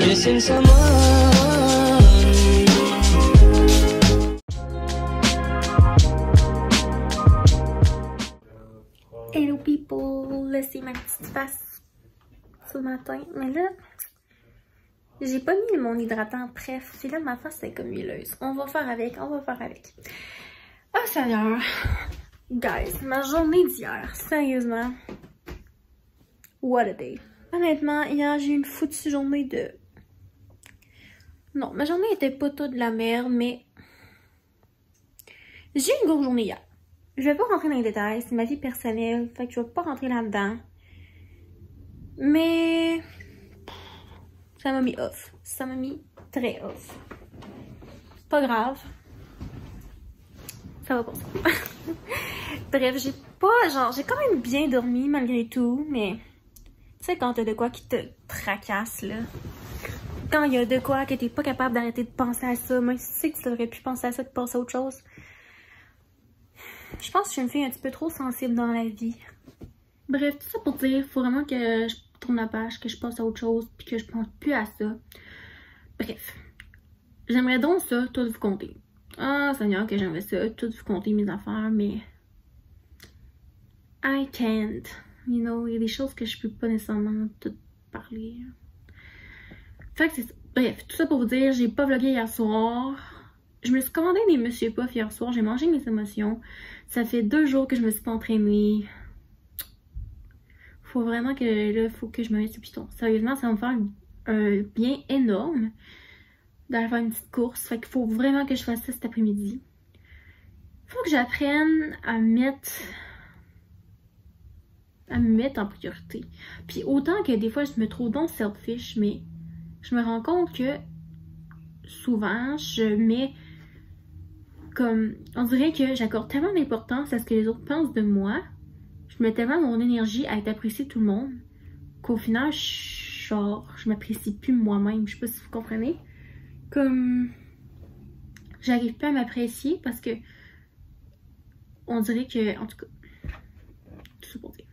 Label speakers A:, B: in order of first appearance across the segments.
A: Missing someone.
B: Hello people, là c'est ma petite face ce matin, mais là j'ai pas mis mon hydratant, bref, c'est là ma face est comme huileuse. On va faire avec, on va faire avec. Oh Seigneur, guys, ma journée d'hier, sérieusement, what a day. Honnêtement, hier j'ai eu une foutue journée de... Non, ma journée était pas toute de la merde, mais j'ai eu une grosse journée hier. Je vais pas rentrer dans les détails, c'est ma vie personnelle, fait que je vais pas rentrer là-dedans. Mais ça m'a mis off. Ça m'a mis très off. Pas grave. Ça va pas. Bref, j'ai pas... Genre, j'ai quand même bien dormi malgré tout, mais... Tu sais, quand t'as de quoi qui te tracasse, là. Quand il y a de quoi que t'es pas capable d'arrêter de penser à ça, même si tu sais que tu devrais plus penser à ça, de penser à autre chose. Je pense que je suis une fille un petit peu trop sensible dans la vie. Bref, tout ça pour dire, faut vraiment que je tourne la page, que je passe à autre chose, puis que je pense plus à ça. Bref. J'aimerais donc ça, tout vous compter. Ah, Seigneur, que j'aimerais ça, tout vous compter mes affaires, mais... I can't. You know, il y a des choses que je peux pas nécessairement tout parler. Fait que c'est ça. Bref, tout ça pour vous dire, j'ai pas vlogué hier soir. Je me suis commandé des Monsieur Puff hier soir, j'ai mangé mes émotions. Ça fait 2 jours que je me suis pas entraînée. Faut vraiment que là, faut que je me mette sur piton. Sérieusement, ça va me faire un bien énorme d'aller faire une petite course. Fait qu'il faut vraiment que je fasse ça cet après-midi. Faut que j'apprenne à me mettre en priorité. Puis autant que des fois je me trouve donc selfish, mais je me rends compte que souvent je mets comme, on dirait que j'accorde tellement d'importance à ce que les autres pensent de moi, je mets tellement mon énergie à être appréciée de tout le monde, qu'au final, genre, je m'apprécie plus moi-même. Je sais pas si vous comprenez. Comme, j'arrive pas à m'apprécier parce que, on dirait que, en tout cas, tout ça pour dire.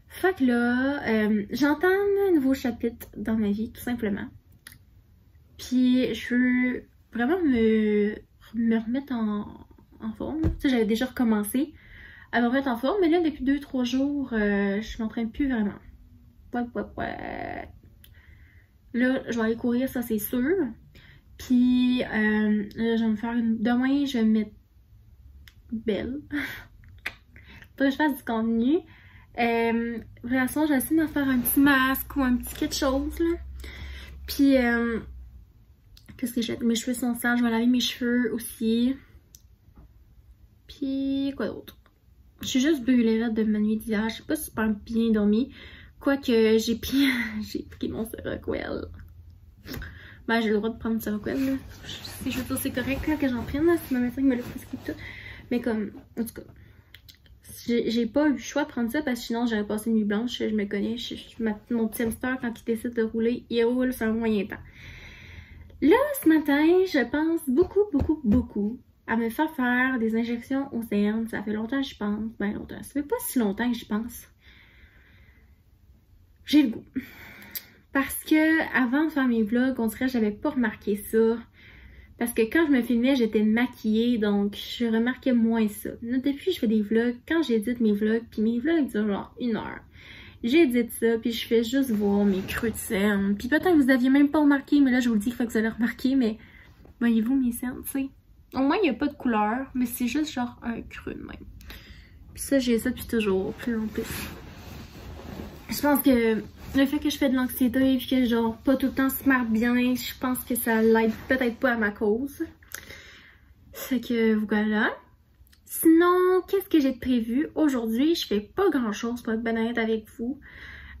B: Fait que là, j'entame un nouveau chapitre dans ma vie, tout simplement. Puis, je veux vraiment me remettre en forme. Tu sais, j'avais déjà recommencé à me remettre en forme, mais là, depuis 2-3 jours, je m'entraîne plus vraiment. Ouais. Là, je vais aller courir, ça c'est sûr. Puis, là, je vais me faire une... Demain, je vais me mettre belle. Faut que je fasse du contenu. De toute façon, je vais essayer de me faire un petit masque ou un petit quelque chose, là. Puis, qu'est-ce que j'ai? Mes cheveux sont sales, je vais laver mes cheveux aussi. Puis, quoi d'autre? Je suis juste brûlée de ma nuit d'hier. Je sais pas super bien dormi. Quoique, j'ai pris mon Seroquel. Ben, j'ai le droit de prendre du Seroquel, là. Si je veux dire, c'est correct là, que j'en prenne, là. Si ma médecin me l'a prescrit tout. Mais comme, en tout cas, j'ai pas eu le choix de prendre ça parce que sinon, j'aurais passé une nuit blanche. Je me connais. Mon petit hamster, quand il décide de rouler, il roule sur un moyen temps. Là, ce matin, je pense beaucoup à me faire des injections au CN. Ça fait longtemps que j'y pense. Ben longtemps. Ça fait pas si longtemps que j'y pense. J'ai le goût. Parce que avant de faire mes vlogs, on dirait que j'avais pas remarqué ça. Parce que quand je me filmais, j'étais maquillée, donc je remarquais moins ça. Là, depuis je fais des vlogs, quand j'édite mes vlogs, puis mes vlogs durent genre 1 heure. J'édite ça, puis je fais juste voir mes creux de scène. Puis peut-être que vous aviez même pas remarqué, mais là je vous le dis, il faut que vous allez remarquer, mais voyez-vous mes scènes, tu sais. Au moins il n'y a pas de couleur, mais c'est juste genre un creux de même. Puis ça, j'ai ça depuis toujours, plus en plus. Je pense que le fait que je fais de l'anxiété, puis que genre pas tout le temps se marre bien, je pense que ça l'aide peut-être pas à ma cause. Fait que voilà. Sinon, qu'est-ce que j'ai de prévu? Aujourd'hui, je fais pas grand-chose pour être bien honnête avec vous.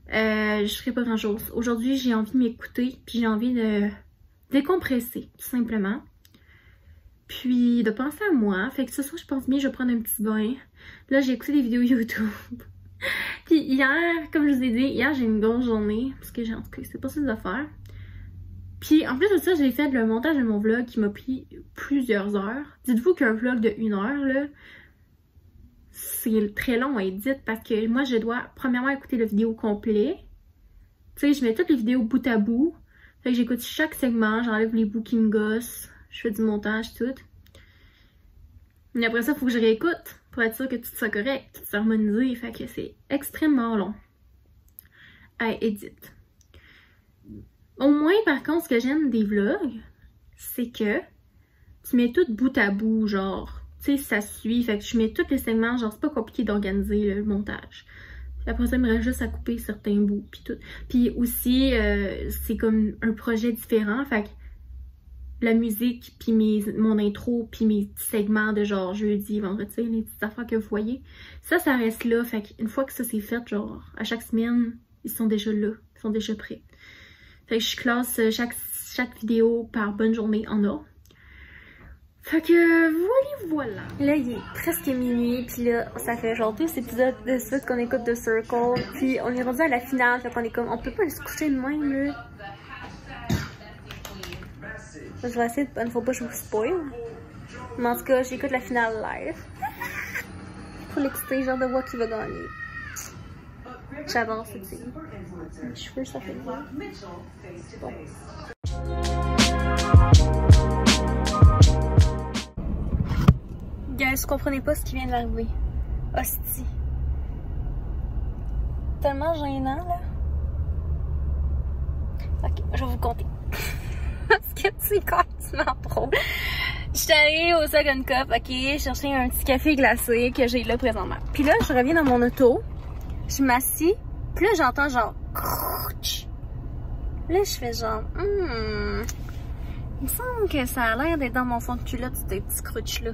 B: Je ferai pas grand-chose. Aujourd'hui, j'ai envie de m'écouter, puis j'ai envie de décompresser, tout simplement. Puis de penser à moi. Fait que ce soir, je pense bien, je vais prendre un petit bain. Là, j'ai écouté des vidéos YouTube. Puis hier, comme je vous ai dit, hier, j'ai une grosse journée. Parce que j'ai, en tout cas, c'est pas ça de faire. Puis en plus de ça, j'ai fait le montage de mon vlog qui m'a pris plusieurs heures. Dites-vous qu'un vlog de 1 heure, là, c'est très long à éditer parce que moi, je dois premièrement écouter la vidéo complet. Tu sais, je mets toutes les vidéos bout à bout. Fait que j'écoute chaque segment, j'enlève les bouts qui me gossent, je fais du montage, tout. Mais après ça, il faut que je réécoute pour être sûr que tout soit correct, tout soit harmonisé. Fait que c'est extrêmement long à éditer. Au moins, par contre, ce que j'aime des vlogs, c'est que tu mets tout bout à bout, genre, tu sais, ça suit. Fait que je mets tous les segments, genre, c'est pas compliqué d'organiser le montage. Après ça, il me reste juste à couper certains bouts, puis tout. Puis aussi, c'est comme un projet différent, fait que la musique, puis mon intro, puis mes petits segments de genre jeudi, vendredi, les petites affaires que vous voyez, ça reste là. Fait qu'une fois que ça c'est fait, genre, à chaque semaine, ils sont déjà là, ils sont déjà prêts. Fait que je classe chaque vidéo par bonne journée en ordre. Fait que voilà. Là, il est presque minuit, puis là, ça fait genre 2 épisodes de suite qu'on écoute The Circle, puis on est rendu à la finale, fait qu'on est comme, on peut pas aller se coucher de même, là. Je vais essayer de, une fois pas je vous spoil. Mais en tout cas, j'écoute la finale live. Faut l'exciter, genre de voir qui va gagner. J'adore cette série. Mes cheveux, ça fait bien. Bon. Guys, vous comprenez pas ce qui vient d'arriver. Hostie. Tellement gênant, là. Ok, je vais vous compter. Parce que c'est complètement drôle. J'étais allée au Second Cup, ok, chercher un petit café glacé que j'ai là présentement. Puis là, je reviens dans mon auto, je m'assis, puis là, j'entends genre crunch. Là, je fais genre, il me semble que ça a l'air d'être dans mon fond de culotte, ces petits crunchs-là.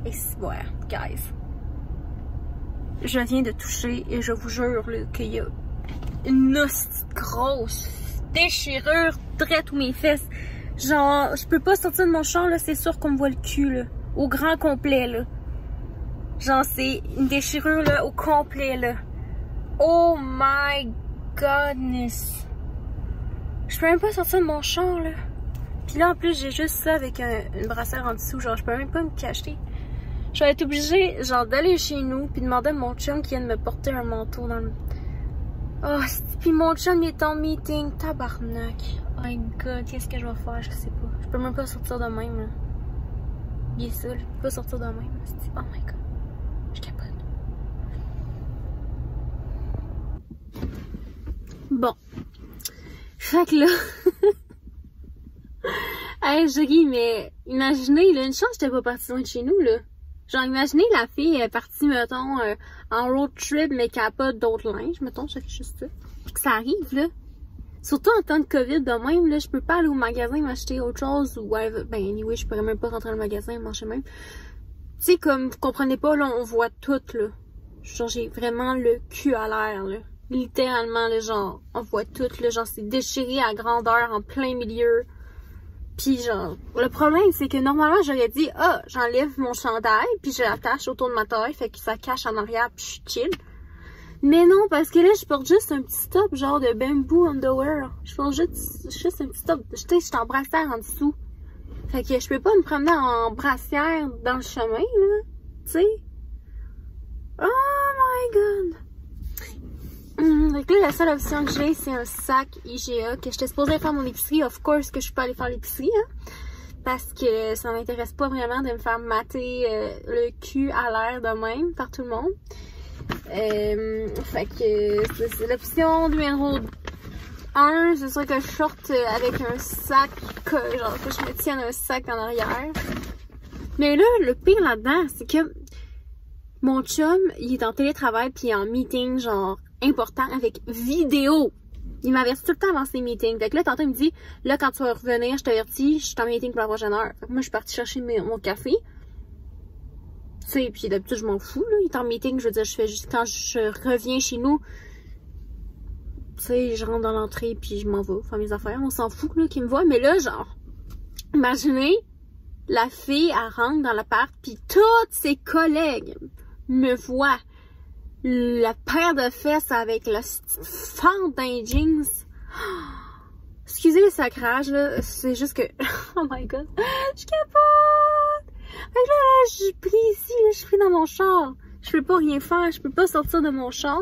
B: Et c'est ouais, guys. Je viens de toucher et je vous jure qu'il y a une hostie grosse déchirure direct où mes fesses. Genre, je peux pas sortir de mon char, là, c'est sûr qu'on me voit le cul, là. Au grand complet, là. Genre, c'est une déchirure, là, au complet, là. Oh my godness. Je peux même pas sortir de mon char, là. Puis là, en plus, j'ai juste ça avec une brassière en dessous. Genre, je peux même pas me cacher. Je vais être obligée, genre, d'aller chez nous puis demander à mon chum qui vient de me porter un manteau dans le... Oh, puis mon chum, il est en meeting. Tabarnak. Oh my god, qu'est-ce que je vais faire? Je sais pas. Je peux même pas sortir de même, là. Il est seul, je peux pas sortir de même. Oh my god. Je capote. Bon. Fait que là... Hey, je ris, mais imaginez, là, une chance que j'étais pas partie loin de chez nous, là. Genre, imaginez la fille est partie, mettons, en road trip, mais qu'elle a pas d'autres linges, mettons, je fais juste ça. Puis que ça arrive, là. Surtout en temps de COVID, de même, là, je peux pas aller au magasin m'acheter autre chose, ou ben, anyway, je pourrais même pas rentrer dans le magasin et manger même. Tu sais, comme, vous comprenez pas, là, on voit tout, là. Genre, j'ai vraiment le cul à l'air, là. Littéralement, là, genre, on voit tout, là, genre, c'est déchiré à grandeur, en plein milieu. Pis genre, le problème, c'est que normalement, j'aurais dit, ah, j'enlève mon chandail, puis je l'attache autour de ma taille, fait que ça cache en arrière, puis je suis chill. Mais non, parce que là, je porte juste un petit top, genre de bamboo underwear. Je porte juste un petit top, tu sais, je suis en brassière en dessous. Fait que je peux pas me promener en brassière dans le chemin, là, tu sais. Oh my god! Donc là, la seule option que j'ai, c'est un sac IGA que j'étais supposée faire mon épicerie. Of course que je peux aller faire l'épicerie, hein, parce que ça m'intéresse pas vraiment de me faire mater le cul à l'air de même par tout le monde. Fait que c'est l'option numéro 1. C'est sûr que je sorte avec un sac, genre que je me tienne un sac en arrière. Mais là, le pire là-dedans, c'est que mon chum, il est en télétravail puis il est en meeting, genre important avec vidéo. Il m'avertit tout le temps avant ses meetings. Fait que là, tantôt, il me dit, là, quand tu vas revenir, je t'avertis, je suis en meeting pour la prochaine heure. Fait que moi, je suis partie chercher mon café. Tu sais, puis d'habitude, je m'en fous, là. Il est en meeting, je veux dire, je fais juste quand je reviens chez nous. Tu sais, je rentre dans l'entrée, puis je m'en vais faire mes affaires. On s'en fout, là, qu'il me voit. Mais là, genre, imaginez, la fille, elle rentre dans l'appart, puis toutes ses collègues me voient. La paire de fesses avec la fente d'un jeans. Excusez le sacrage, là. C'est juste que... Oh my god. Je capote! Fait que là, je suis pris ici, là. Je suis pris dans mon char. Je peux pas rien faire, je peux pas sortir de mon char.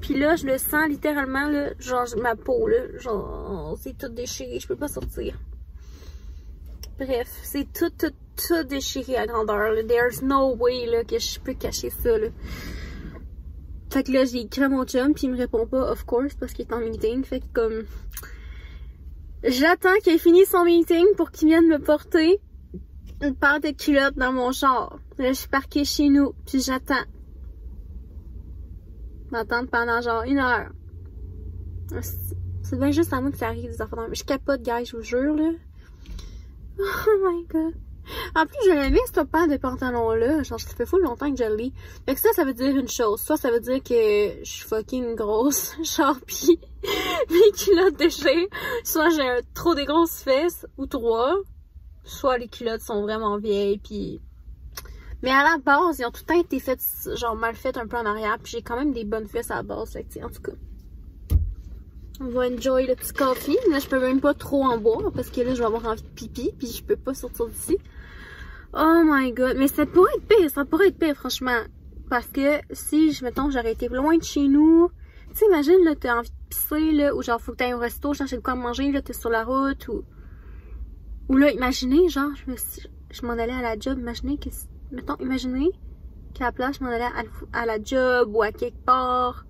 B: Puis là, je le sens littéralement, là, genre ma peau, là, genre c'est tout déchiré, je peux pas sortir. Bref, c'est tout déchiré à grandeur, là. There's no way, là, que je peux cacher ça, là. Fait que là, j'ai écrit à mon chum, puis il me répond pas, of course, parce qu'il est en meeting. Fait que comme... J'attends qu'il ait fini son meeting pour qu'il vienne me porter une paire de culottes dans mon char. Là, je suis parquée chez nous, puis j'attends. M'attendre pendant genre 1 heure. C'est bien juste à moi que ça arrive, des affaires. Je capote, guys, je vous jure, là. Oh my god. En plus, je l'aimais, cette paire de pantalons-là. Genre, ça fait full longtemps que je l'ai. Fait que ça veut dire une chose. Soit ça veut dire que je suis fucking grosse. Genre, pis mes culottes déchirent. Soit j'ai trop des grosses fesses. Ou 3. Soit les culottes sont vraiment vieilles. Pis... Mais à la base, ils ont tout le temps été faites, genre, mal faites un peu en arrière. Puis j'ai quand même des bonnes fesses à la base. Fait que, en tout cas. On va enjoy le petit coffee. Là, je peux même pas trop en boire. Parce que là, je vais avoir envie de pipi. Puis je peux pas sortir d'ici. Oh my god, mais ça pourrait être pire, franchement. Parce que si, mettons, j'aurais été loin de chez nous, tu sais, imagine, là, t'as envie de pisser, là, ou genre, faut que t'ailles au resto, chercher de quoi manger, là, t'es sur la route, ou là, imaginez, genre, je m'en allais à la job, imaginez qu'à la place, je m'en allais à la job, ou à quelque part,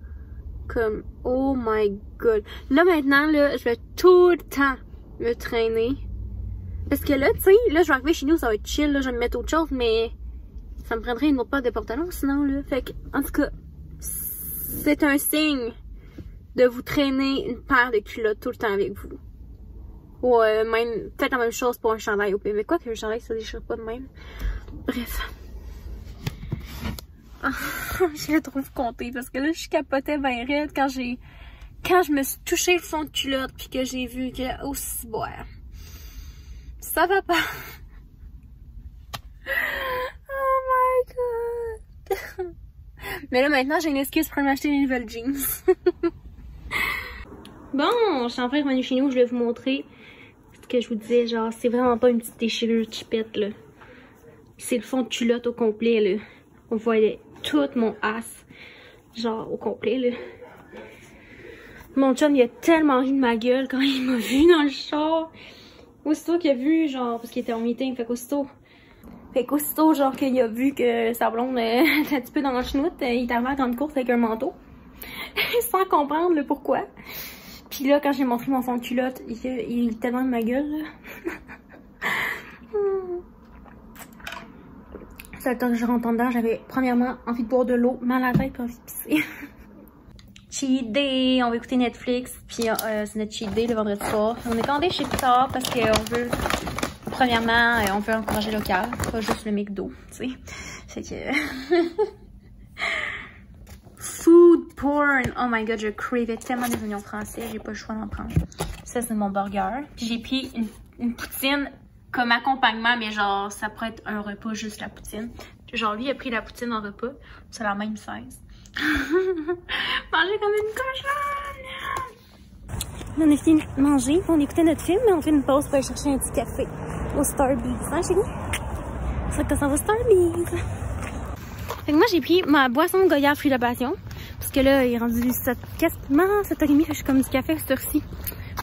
B: comme, oh my god. Là, maintenant, là, je vais tout le temps me traîner. Parce que là, tu sais, là, je vais arriver chez nous, ça va être chill, là, je vais me mettre autre chose, mais ça me prendrait une autre paire de pantalons sinon, là. Fait que, en tout cas, c'est un signe de vous traîner une paire de culottes tout le temps avec vous. Ou même, faites la même chose pour un chandail au pire. Mais quoi qu'un chandail, ça déchire pas de même. Bref. Je trouve compter parce que là, je capotais bien raide quand je me suis touché le fond de culotte puis que j'ai vu que, oh, si boire. Ça va pas. Oh my god. Mais là maintenant j'ai une excuse pour m'acheter des nouvelles jeans. Bon, je suis en train de revenir chez nous, je vais vous montrer ce que je vous disais, genre c'est vraiment pas une petite déchirure chipette là. C'est le fond de culotte au complet là. On voyait tout mon ass, genre au complet là. Mon chum il a tellement ri de ma gueule quand il m'a vu dans le char. Aussitôt qu'il a vu, genre, parce qu'il était en meeting, fait qu'aussitôt, genre, qu'il a vu que sa blonde était un petit peu dans la chenoute, il est arrivé à grande course avec un manteau. Sans comprendre le pourquoi. Puis là, quand j'ai montré mon fond de culotte, il est tellement de ma gueule, là. Ça, quand je rentre en dedans, j'avais premièrement envie de boire de l'eau, mal à la tête, puis envie de pisser. Cheat day, on va écouter Netflix, puis c'est notre cheat day le vendredi soir. On est commandé chez Picard parce qu'on veut, premièrement, on veut encourager le local, pas juste le McDo, tu sais. Fait que... Food porn, oh my god, je cravais tellement des oignons français, j'ai pas le choix d'en prendre. Ça, c'est mon burger. Puis j'ai pris une poutine comme accompagnement, mais genre, ça pourrait être un repas, juste la poutine. Genre, lui, il a pris la poutine en repas, c'est la même size. Manger comme une cochonne! On a fini de manger, on écoutait notre film, mais on fait une pause pour aller chercher un petit café au Starbucks. Hein, chérie? C'est que ça va au Starbucks. Fait que moi, j'ai pris ma boisson Goyave fruits de la passion. Parce que là, il est rendu 7h30, fait que je suis comme du café à cette heure-ci.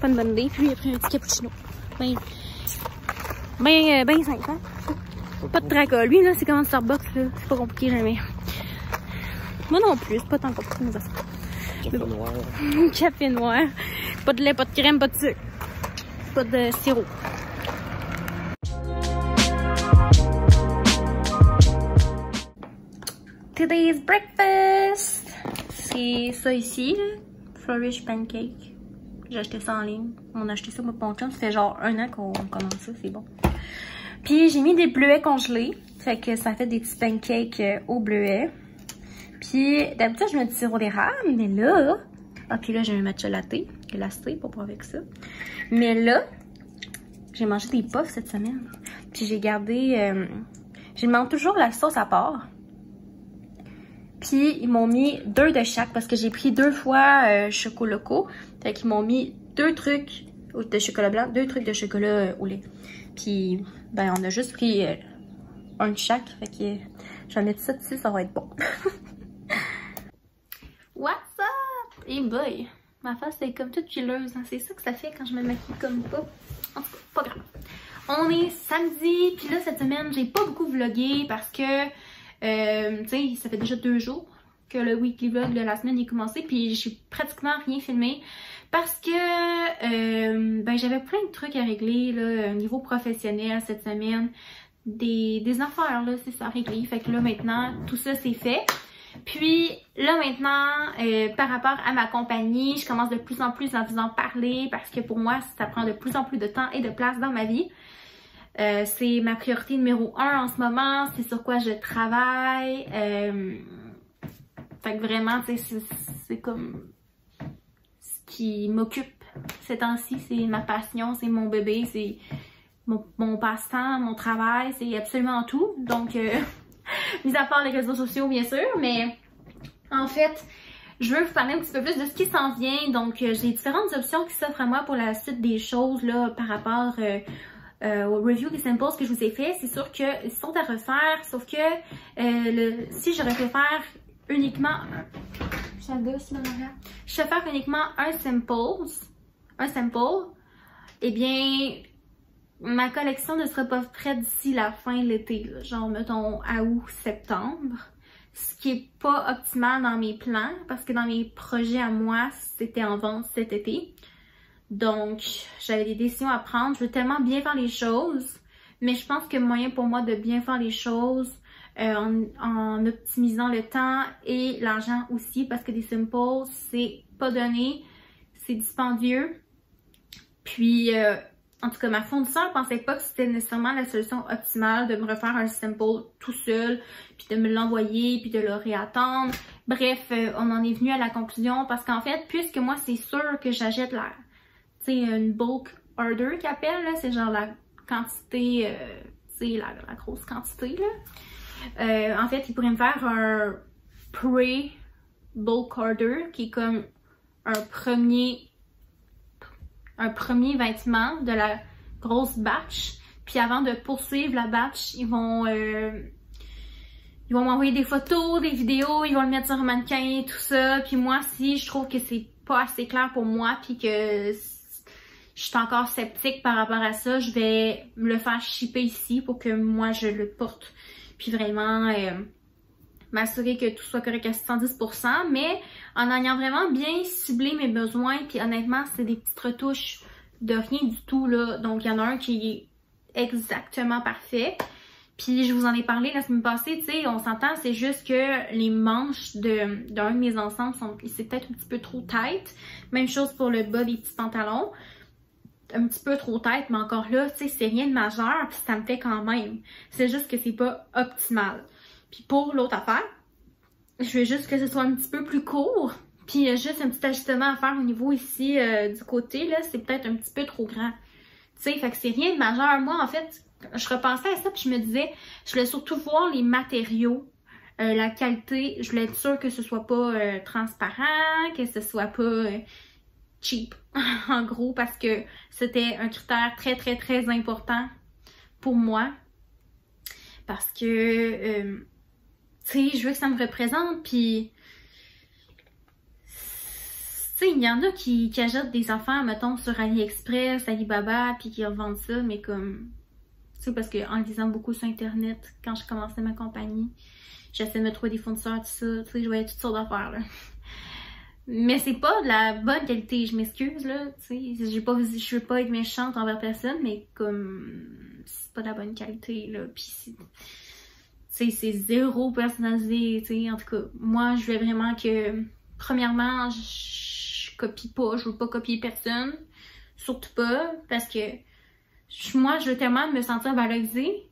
B: Pas une bonne idée. Puis lui, il a pris un petit cappuccino. Ben simple, hein? Pas de tracas. Lui, là, c'est comme un Starbucks, là. C'est pas compliqué, jamais. Moi non plus, c'est pas tant compliqué, mais ça. Café noir. Café noir. Pas de lait, pas de crème, pas de sucre. Pas de sirop. Today's breakfast. C'est ça ici, là. Flourish pancake. J'ai acheté ça en ligne. On a acheté ça pour mon chum. Ça fait genre 1 an qu'on commande ça, c'est bon. Puis j'ai mis des bleuets congelés. Fait que ça fait des petits pancakes au bleuet. Puis d'habitude je mets du sirop d'érable, mais là... Ah, puis là j'ai un matcha latte, glacé pour boire avec ça. Mais là, j'ai mangé des puffs cette semaine. Puis j'ai gardé... je demande toujours la sauce à part. Puis ils m'ont mis 2 de chaque parce que j'ai pris 2 fois Chocoloco. Fait qu'ils m'ont mis 2 trucs de chocolat blanc, 2 trucs de chocolat au lait. Puis ben on a juste pris un de chaque. Fait que Je vais mettre ça dessus, ça va être bon. What's up? Hey boy! Ma face est comme toute fileuse, hein? C'est ça que ça fait quand je me maquille comme pas. En tout cas, pas grave. On est samedi, puis là cette semaine, j'ai pas beaucoup vlogué parce que, tu sais, ça fait déjà 2 jours que le weekly vlog de la semaine est commencé, puis j'ai pratiquement rien filmé parce que, ben j'avais plein de trucs à régler là, au niveau professionnel cette semaine. Des affaires là, c'est ça, à régler. Fait que là maintenant, tout ça c'est fait. Puis là maintenant, par rapport à ma compagnie, je commence de plus en plus à vous en parler parce que pour moi, ça prend de plus en plus de temps et de place dans ma vie. C'est ma priorité numéro 1 en ce moment, c'est sur quoi je travaille. Fait que vraiment, tu sais, c'est comme ce qui m'occupe ces temps-ci, c'est ma passion, c'est mon bébé, c'est mon passe-temps, mon travail, c'est absolument tout. Donc, mis à part les réseaux sociaux, bien sûr, mais en fait, je veux vous parler un petit peu plus de ce qui s'en vient. Donc, j'ai différentes options qui s'offrent à moi pour la suite des choses là, par rapport au review des samples que je vous ai fait. C'est sûr qu'ils sont à refaire, sauf que si j'aurais fait faire uniquement... Je vais faire uniquement un sample, eh bien... Ma collection ne sera pas prête d'ici la fin de l'été, genre mettons à août, septembre. Ce qui est pas optimal dans mes plans parce que dans mes projets à moi, c'était en vente cet été. Donc, j'avais des décisions à prendre. Je veux tellement bien faire les choses, mais je pense que le moyen pour moi de bien faire les choses en optimisant le temps et l'argent aussi parce que des samples, c'est pas donné, c'est dispendieux. Puis... en tout cas, ma fournisseur pensait pas que c'était nécessairement la solution optimale de me refaire un sample tout seul, puis de me l'envoyer, puis de le réattendre. Bref, on en est venu à la conclusion parce qu'en fait, puisque moi, c'est sûr que j'achète la, tu sais, une bulk order qu'ils appellent, là, c'est genre la quantité, tu sais, la grosse quantité, là. En fait, ils pourraient me faire un pre-bulk order qui est comme un premier vêtement de la grosse batch. Puis avant de poursuivre la batch, ils vont m'envoyer des photos, des vidéos, ils vont le mettre sur un mannequin, tout ça. Puis moi, si je trouve que c'est pas assez clair pour moi, puis que je suis encore sceptique par rapport à ça, je vais me le faire shipper ici pour que moi je le porte. Puis vraiment... m'assurer que tout soit correct à 110%, mais en ayant vraiment bien ciblé mes besoins, puis honnêtement, c'est des petites retouches de rien du tout, là. Donc, il y en a un qui est exactement parfait. Puis, je vous en ai parlé la semaine passée, tu sais, on s'entend, c'est juste que les manches d'un de mes ensembles, c'est peut-être un petit peu trop tight. Même chose pour le bas des petits pantalons. Un petit peu trop tight, mais encore là, tu sais, c'est rien de majeur, puis ça me fait quand même. C'est juste que c'est pas optimal. Puis pour l'autre affaire, je veux juste que ce soit un petit peu plus court. Puis juste un petit ajustement à faire au niveau ici du côté, là, c'est peut-être un petit peu trop grand. Tu sais, fait que c'est rien de majeur. Moi, en fait, je repensais à ça puis je me disais, je voulais surtout voir les matériaux, la qualité. Je voulais être sûre que ce soit pas transparent, que ce soit pas cheap, en gros, parce que c'était un critère très, très, très important pour moi. Parce que... tu sais, je veux que ça me représente, puis... Tu sais, il y en a qui achètent des affaires, mettons, sur AliExpress, Alibaba, puis qui revendent ça, mais comme... Tu sais, parce qu'en lisant beaucoup sur Internet, quand je commençais ma compagnie, j'essayais de me trouver des fournisseurs, tout ça, tu sais, je voyais toutes sortes d'affaires, là. Mais c'est pas de la bonne qualité, je m'excuse, là, tu sais, je veux pas être méchante envers personne, mais comme... c'est pas de la bonne qualité, là, puis c'est zéro personnalisé, tu sais, en tout cas, moi, je veux vraiment que, premièrement, je copie pas, je veux pas copier personne, surtout pas, parce que moi, je veux tellement me sentir valorisée,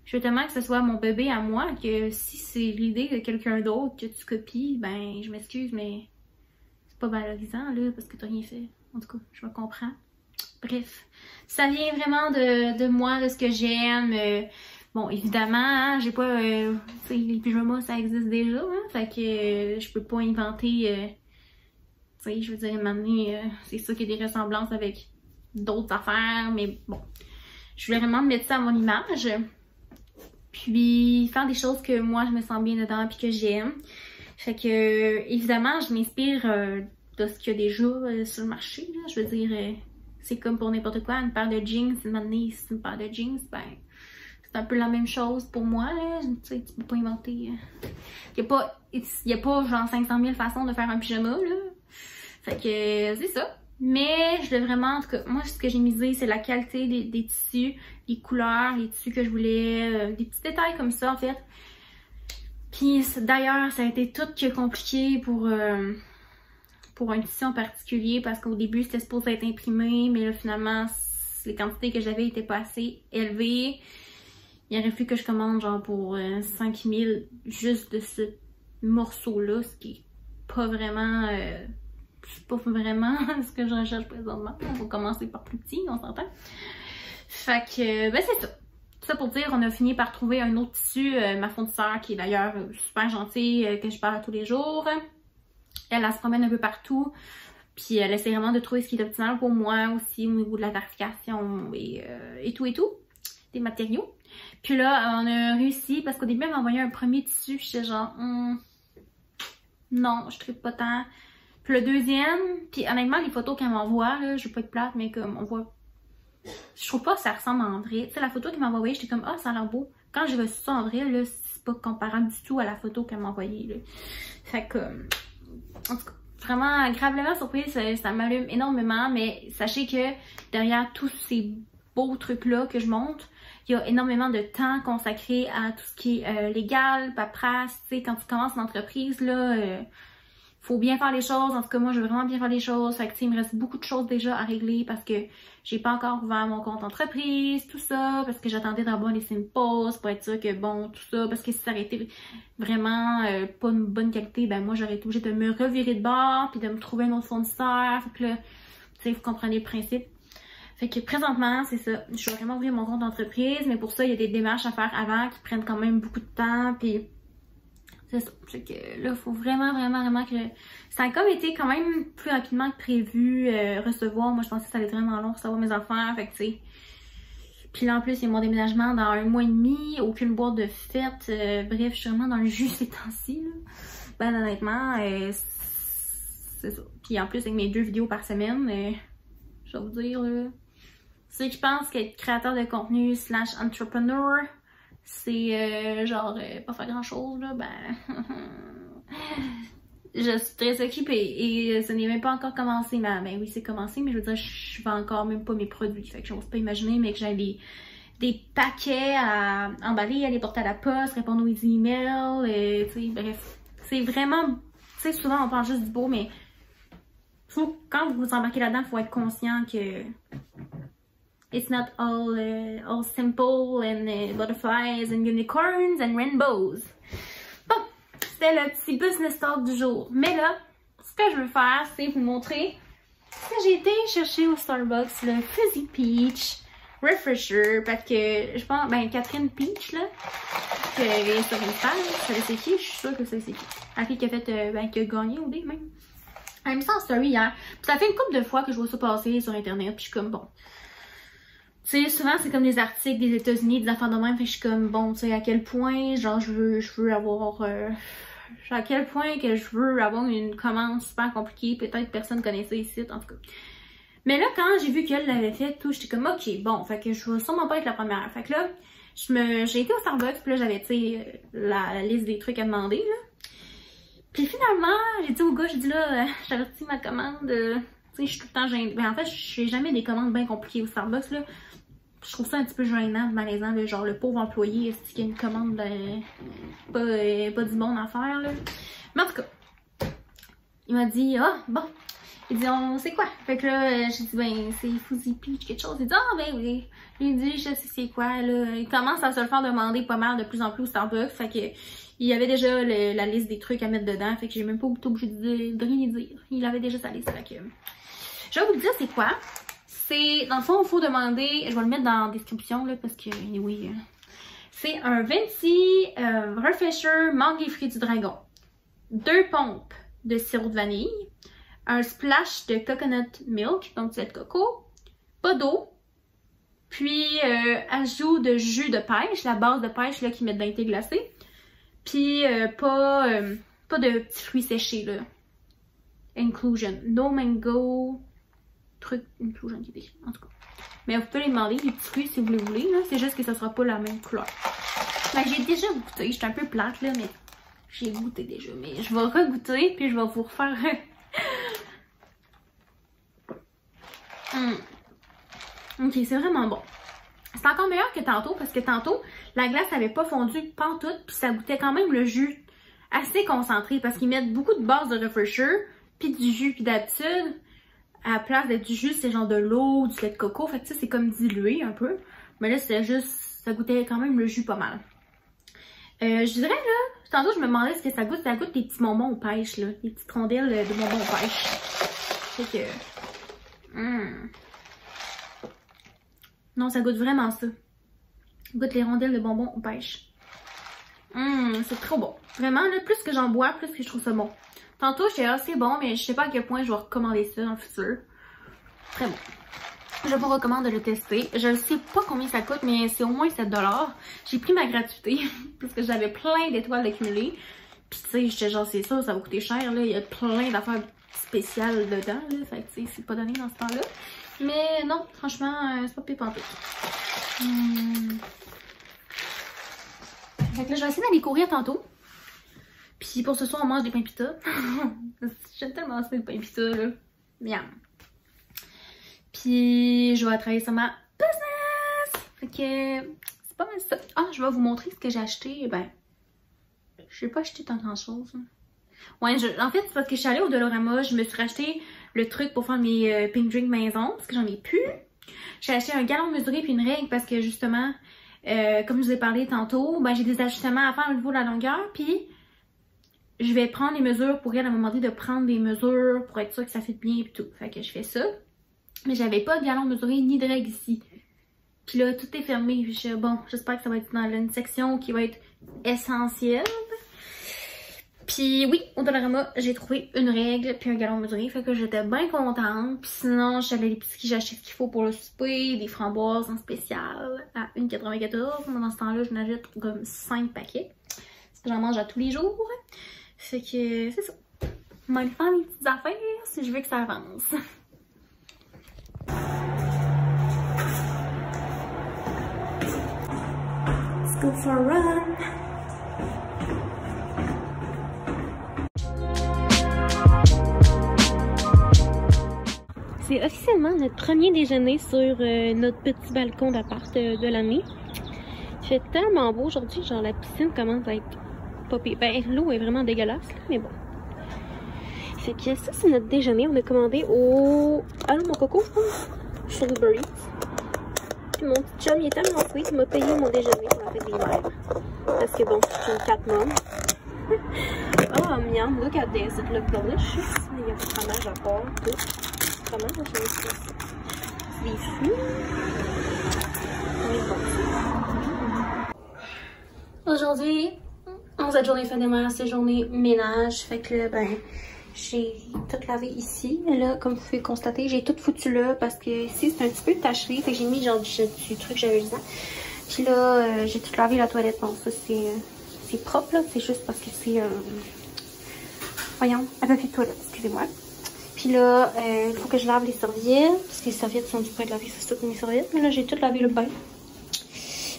B: je veux tellement que ce soit mon bébé à moi, que si c'est l'idée de quelqu'un d'autre que tu copies, ben, je m'excuse, mais c'est pas valorisant, là, parce que t'as rien fait, en tout cas, je me comprends. Bref, ça vient vraiment de moi, de ce que j'aime. Bon, évidemment, hein, j'ai pas... tu sais, les pyjamas, ça existe déjà, hein, fait que je peux pas inventer... tu sais, je veux dire, à un moment donné, c'est sûr qu'il y a des ressemblances avec d'autres affaires, mais bon. Je voulais vraiment mettre ça à mon image. puis faire des choses que moi je me sens bien dedans puis que j'aime. Fait que évidemment je m'inspire de ce qu'il y a déjà sur le marché, là. Je veux dire, c'est comme pour n'importe quoi, une paire de jeans, c'est une paire de jeans, ben c'est un peu la même chose pour moi, là. Tu sais, tu peux pas inventer. Il y a pas genre 500 000 façons de faire un pyjama, là. Fait que c'est ça. Mais je voulais vraiment, en tout cas, moi ce que j'ai misé, c'est la qualité des tissus, les couleurs, les tissus que je voulais, des petits détails comme ça en fait. Puis d'ailleurs, ça a été tout que compliqué pour un tissu en particulier parce qu'au début c'était supposé être imprimé, mais là finalement les quantités que j'avais étaient pas assez élevées. Il aurait fallu que je commande genre pour 5000 juste de ce morceau-là, ce qui est pas vraiment... c'est pas vraiment ce que je recherche présentement. On va commencer par plus petit, on s'entend. Fait que, ben c'est ça. Tout ça pour dire, on a fini par trouver un autre tissu, ma fournisseur qui est d'ailleurs super gentille, que je parle tous les jours. Elle se promène un peu partout. Puis elle essaie vraiment de trouver ce qui est optimal pour moi aussi au niveau de la tarification et tout, des matériaux. Puis là, on a réussi parce qu'au début, elle m'a envoyé un premier tissu. J'étais genre, non, je tripe pas tant. Puis le deuxième, puis honnêtement, les photos qu'elle m'envoie, là, je veux pas être plate, mais comme on voit, je trouve pas que ça ressemble en vrai. Tu sais, la photo qu'elle m'a envoyée, j'étais comme, ah, ça a l'air beau. Quand j'ai reçu ça en vrai, là, c'est pas comparable du tout à la photo qu'elle m'a envoyée, là. Fait que, en tout cas, vraiment agréablement surprise, ça m'allume énormément, mais sachez que derrière tous ces beaux trucs-là que je montre, il y a énormément de temps consacré à tout ce qui est légal, paperasse. Tu sais, quand tu commences une entreprise, là, faut bien faire les choses. En tout cas, moi, je veux vraiment bien faire les choses. Fait que, tu sais, il me reste beaucoup de choses déjà à régler parce que j'ai pas encore ouvert mon compte entreprise, tout ça, parce que j'attendais d'avoir les simples pour être sûr que, bon, tout ça, parce que si ça aurait été vraiment pas une bonne qualité, ben moi, j'aurais été obligée de me revirer de bord puis de me trouver un autre fournisseur. Fait que là, tu sais, vous comprenez le principe. Fait que présentement, c'est ça. Je vais vraiment ouvrir mon compte d'entreprise, mais pour ça, il y a des démarches à faire avant qui prennent quand même beaucoup de temps. Puis c'est ça. Fait que là, il faut vraiment que... Ça a comme été quand même plus rapidement que prévu recevoir. Moi, je pensais que ça allait être vraiment long recevoir mes affaires. Fait que tu sais. Puis là, en plus, il y a mon déménagement dans 1 mois et demi. Aucune boîte de fête. Bref, je suis vraiment dans le jus ces temps-ci. Ben honnêtement, c'est ça. Puis en plus, avec mes 2 vidéos par semaine, je vais vous dire, ceux qui pensent qu'être créateur de contenu / entrepreneur, c'est genre pas faire grand chose, là, ben je suis très occupée et ce n'est même pas encore commencé. Ben oui, c'est commencé, mais je veux dire, je vends encore même pas mes produits. Fait que j'ose pas imaginer, mais que j'ai des paquets à emballer, à les porter à la poste, répondre aux emails, tu sais, bref. C'est vraiment, tu sais, souvent on parle juste du beau, mais quand vous vous embarquez là-dedans, il faut être conscient que it's not all simple and butterflies and unicorns and rainbows. Bon, c'était le petit business talk du jour. Mais là, ce que je veux faire, c'est vous montrer ce que j'ai été chercher au Starbucks, le Fuzzy Peach Refresher, parce que je pense, ben Catherine Peach, là, qui est sur une page, ça c'est qui, je suis sûre que c'est qui. La fille qui a fait, qui a gagné au dé même. Elle me sent en story hier. Puis ça fait une couple de fois que je vois ça passer sur internet. Puis je suis comme bon. Tu sais, souvent c'est comme des articles des États-Unis, des affaires de même. Puis je suis comme bon, tu sais, à quel point, genre, je veux avoir. À quel point que je veux avoir une commande super compliquée. Peut-être personne connaissait ici, en tout cas. Mais là, quand j'ai vu qu'elle l'avait fait, tout, j'étais comme ok, bon, fait que je vais sûrement pas être la première. Fait que là, j'ai été au Starbucks, puis là, j'avais, tu sais, la liste des trucs à demander, là. Puis finalement, j'ai dit au gars, j'ai dit là, j'avais reçu ma commande, tu sais, je suis tout le temps gênée. Ben en fait, je fais jamais des commandes bien compliquées au Starbucks, là. Je trouve ça un petit peu gênant, malaisant, là, genre le pauvre employé, est-ce qu'il y a une commande pas du bon à faire, là. Mais en tout cas, il m'a dit, ah, bon. Il dit, on sait quoi? Fait que là, j'ai dit, ben, c'est Fuzzy Peach, quelque chose. Il dit, ah, ben oui. Il dit, je sais c'est quoi, là. Il commence à se le faire demander pas mal de plus en plus au Starbucks. Fait que, il y avait déjà la liste des trucs à mettre dedans. Fait que j'ai même pas été obligée de rien dire. Il avait déjà sa liste. Fait que, je vais vous dire c'est quoi. C'est, dans le fond, il faut demander, je vais le mettre dans la description, là, parce que, oui. C'est un Venti Refresher mangue et fruits du dragon. 2 pompes de sirop de vanille. Un splash de coconut milk, donc du lait de coco, pas d'eau, Puis, ajout de jus de pêche, la base de pêche là qu'ils mettent dans les thés glacés. Puis, pas de petits fruits séchés, là. Inclusion. No mango. Truc inclusion qui est écrit, en tout cas. Mais vous pouvez les demander, les petits fruits, si vous les voulez, là. C'est juste que ça sera pas la même couleur. Ben, j'ai déjà goûté. J'étais un peu plate, là, mais j'ai goûté déjà. Mais je vais regoûter, puis je vais vous refaire... Ok, c'est vraiment bon. C'est encore meilleur que tantôt, parce que tantôt, la glace n'avait pas fondu pantoute, puis ça goûtait quand même le jus assez concentré, parce qu'ils mettent beaucoup de base de refresher, puis du jus, puis d'habitude, à la place d'être du jus, c'est genre de l'eau, du lait de coco, fait que ça, c'est comme dilué un peu. Mais là, c'était juste, ça goûtait quand même le jus pas mal. Je dirais, là, tantôt, je me demandais ce que ça goûte des petits bonbons aux pêches, là, des petites rondelles de bonbons aux pêches. Fait que... Non, ça goûte vraiment ça. Ça goûte les rondelles de bonbons aux pêches. C'est trop bon. Vraiment, là, plus que j'en bois, plus que je trouve ça bon. Tantôt, j'étais assez bon, mais je sais pas à quel point je vais recommander ça dans le futur. Très bon. Je vous recommande de le tester. Je ne sais pas combien ça coûte, mais c'est au moins 7 $. J'ai pris ma gratuité, parce que j'avais plein d'étoiles accumulées. Puis tu sais, j'étais genre, c'est sûr, ça va coûter cher, là. Il y a plein d'affaires spéciales dedans, là. Fait que tu sais, c'est pas donné dans ce temps-là. Mais non, franchement, c'est pas pire pantoute. Fait que là, je vais essayer d'aller courir tantôt. Puis pour ce soir, on mange des pains pita. J'aime tellement ça, des pains pita, là. Miam. Puis je vais travailler sur ma business. Fait que c'est pas mal ça. Ah, je vais vous montrer ce que j'ai acheté. Ben, je n'ai pas acheté tant grand chose. Ouais, en fait, c'est parce que je suis allée au Dolorama. Je me suis racheté le truc pour faire mes pink drinks maison. Parce que j'en ai plus. J'ai acheté un gallon mesuré puis une règle parce que justement, comme je vous ai parlé tantôt, ben j'ai des ajustements à faire au niveau de la longueur. Puis je vais prendre les mesures pour elle. Elle m'a demandé de prendre des mesures pour être sûr que ça fait bien et tout. Fait que je fais ça. Mais j'avais pas de gallon mesuré ni de règle ici. Puis là, tout est fermé. Puis bon, j'espère que ça va être dans une section qui va être essentielle. Puis oui, au Dollarama, j'ai trouvé une règle puis un gallon mesuré. Fait que j'étais bien contente. Puis sinon, j'allais à l'épicerie, j'ai acheté ce qu'il faut pour le souper. Des framboises en spécial à 1,94 $. Moi, dans ce temps-là, je m'achète comme 5 paquets. Parce que j'en mange à tous les jours. Fait que c'est ça. Je vais aller faire mes petites affaires si je veux que ça avance. Let's go for a run. C'est officiellement notre premier déjeuner sur notre petit balcon d'appart de l'année. Il fait tellement beau aujourd'hui, genre la piscine commence à être pas pire. Ben, l'eau est vraiment dégueulasse, là, mais bon. Fait que ça, c'est notre déjeuner. On a commandé au... Allô, mon coco, je pense? Chez Uber Eats. Puis mon petit chum, il est tellement sweet, il m'a payé mon déjeuner pour la fête des mères. Parce que bon, je suis une cat mom. Oh, miam, look at this, it looks delicious. Il y a du fromage à part, tout. Fromage, je sais pas. C'est des fruits. Mais bon. Aujourd'hui, cette journée fête des mères, c'est journée ménage. Fait que là, ben, j'ai tout lavé ici. Et là, comme vous pouvez constater, j'ai tout foutu là parce que ici, c'est un petit peu taché. Fait que j'ai mis genre du truc que j'avais dedans. Puis là, j'ai tout lavé la toilette. Bon, ça, c'est propre, là. C'est juste parce que c'est... voyons, un papier de toilette, excusez-moi. Puis là, il faut que je lave les serviettes. Parce que les serviettes sont du point de laver, c'est toutes mes serviettes. Mais là, j'ai tout lavé le bain.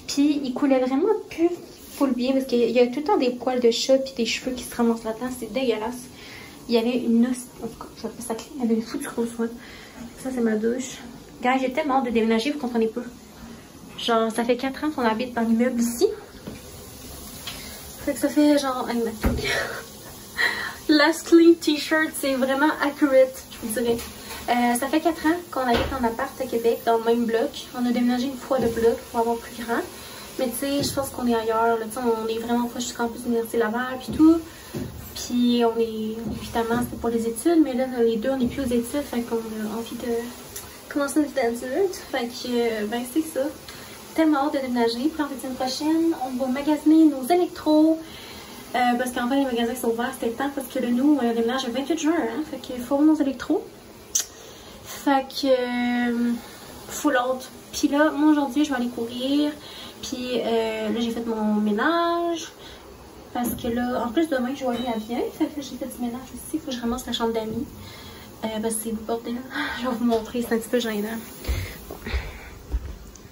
B: Puis, il coulait vraiment plus full bien parce qu'il y a tout le temps des poils de chat puis des cheveux qui se ramassent là-dedans. C'est dégueulasse. Il y avait une os... En tout cas, ça clé. Il y avait une foutue grosse fois. Ça, c'est ma douche. Gars, j'ai tellement hâte de déménager, vous comprenez pas. Genre, ça fait 4 ans qu'on habite dans l'immeuble ici. Fait que ça fait genre... Last Clean T-shirt, c'est vraiment accurate, je vous dirais. Ça fait 4 ans qu'on habite en appart à Québec, dans le même bloc. On a déménagé une fois de bloc pour avoir plus grand. Mais tu sais, je pense qu'on est ailleurs. Là, on est vraiment proche du campus Université Laval puis tout. Puis on est, évidemment, c'était pour les études. Mais là, les deux, on n'est plus aux études. Fait qu'on a envie de commencer une vie d'adulte. Fait que, ben c'est ça. Tellement hâte de déménager. Puis la semaine prochaine, on va magasiner nos électros. Parce qu'en fait, les magasins sont ouverts, c'était le temps. Parce que là, nous, on déménage le 28 juin. Hein, fait qu'il faut nos électros. Fait que... full out. Puis là, moi aujourd'hui, je vais aller courir. Puis là, j'ai fait mon ménage. Parce que là, en plus demain, je vais aller à Vienne. Fait que j'ai fait du ménage aussi. Il faut que je ramasse la chambre d'amis. Parce que c'est le bordel. Je vais vous montrer, c'est un petit peu gênant. Bon.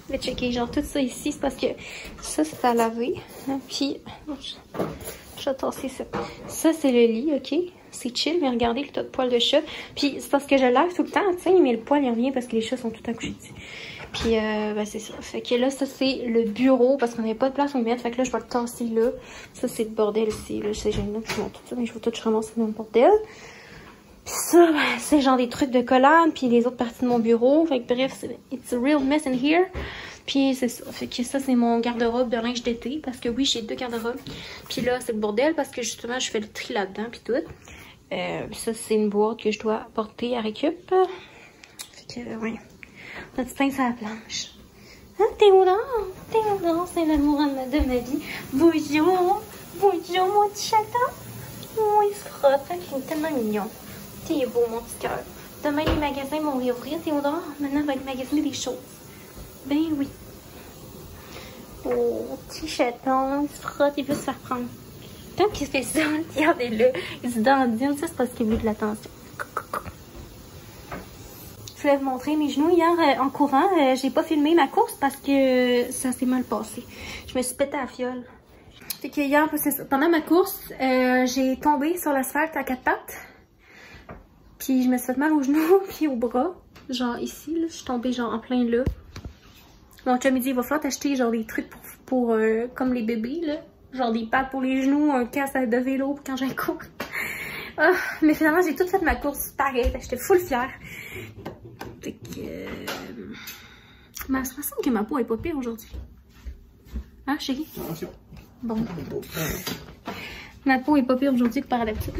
B: Je vais checker genre tout ça ici. C'est parce que ça, c'est à laver. Puis, je vais tasser ça. Ça, c'est le lit, ok? C'est chill, mais regardez le tas de poils de chat. Puis c'est parce que je lave tout le temps, tu sais, mais le poil il revient parce que les chats sont tout accouchés dessus. Puis ben c'est ça. Fait que là, ça c'est le bureau parce qu'on n'avait pas de place où le mettre. Fait que là, je vais le tasser là. Ça c'est le bordel ici. Là, c'est gênant que je montre tout ça, mais je vais tout ramasser dans le bordel. Puis ça, ben, c'est genre des trucs de collage, puis les autres parties de mon bureau. Fait que bref, it's a real mess in here. Puis c'est ça. Fait que ça, c'est mon garde-robe de linge d'été. Parce que oui, j'ai 2 garde-robes. Puis là, c'est le bordel parce que justement, je fais le tri là-dedans, puis tout. Ça, c'est une boîte que je dois porter à récup. Fait que, ouais. Notre pince à la planche. Hein, Théodore, c'est l'amour de ma vie. Bonjour, mon petit chaton. Oh, il se frotte, hein, il est tellement mignon. T'es beau, mon petit cœur. Demain, les magasins vont réouvrir, Théodore. Maintenant, on va aller magasiner des choses. Ben oui. Oh, petit chaton, il se frotte, il veut se faire prendre. Tant qu'il fait ça, regardez-le. Il se dandine, ça c'est parce qu'il veut de l'attention. Je voulais vous montrer mes genoux. Hier, en courant, j'ai pas filmé ma course parce que ça s'est mal passé. Je me suis pété à la fiole. Fait que hier, pendant ma course, j'ai tombé sur l'asphalte à 4 pattes. Puis je me suis fait mal aux genoux puis au bras. Genre ici, là, je suis tombée genre en plein là. Mon chum me dit, il va falloir t'acheter genre des trucs pour comme les bébés, là. Genre des pattes pour les genoux, un casque de vélo pour quand j'ai cours. Mais finalement, j'ai tout fait ma course pareil. J'étais full fière. Fait que... Mais ça me semble que ma peau est pas pire aujourd'hui. Hein, chérie? Bon. Ma peau est pas pire aujourd'hui que par d'habitude.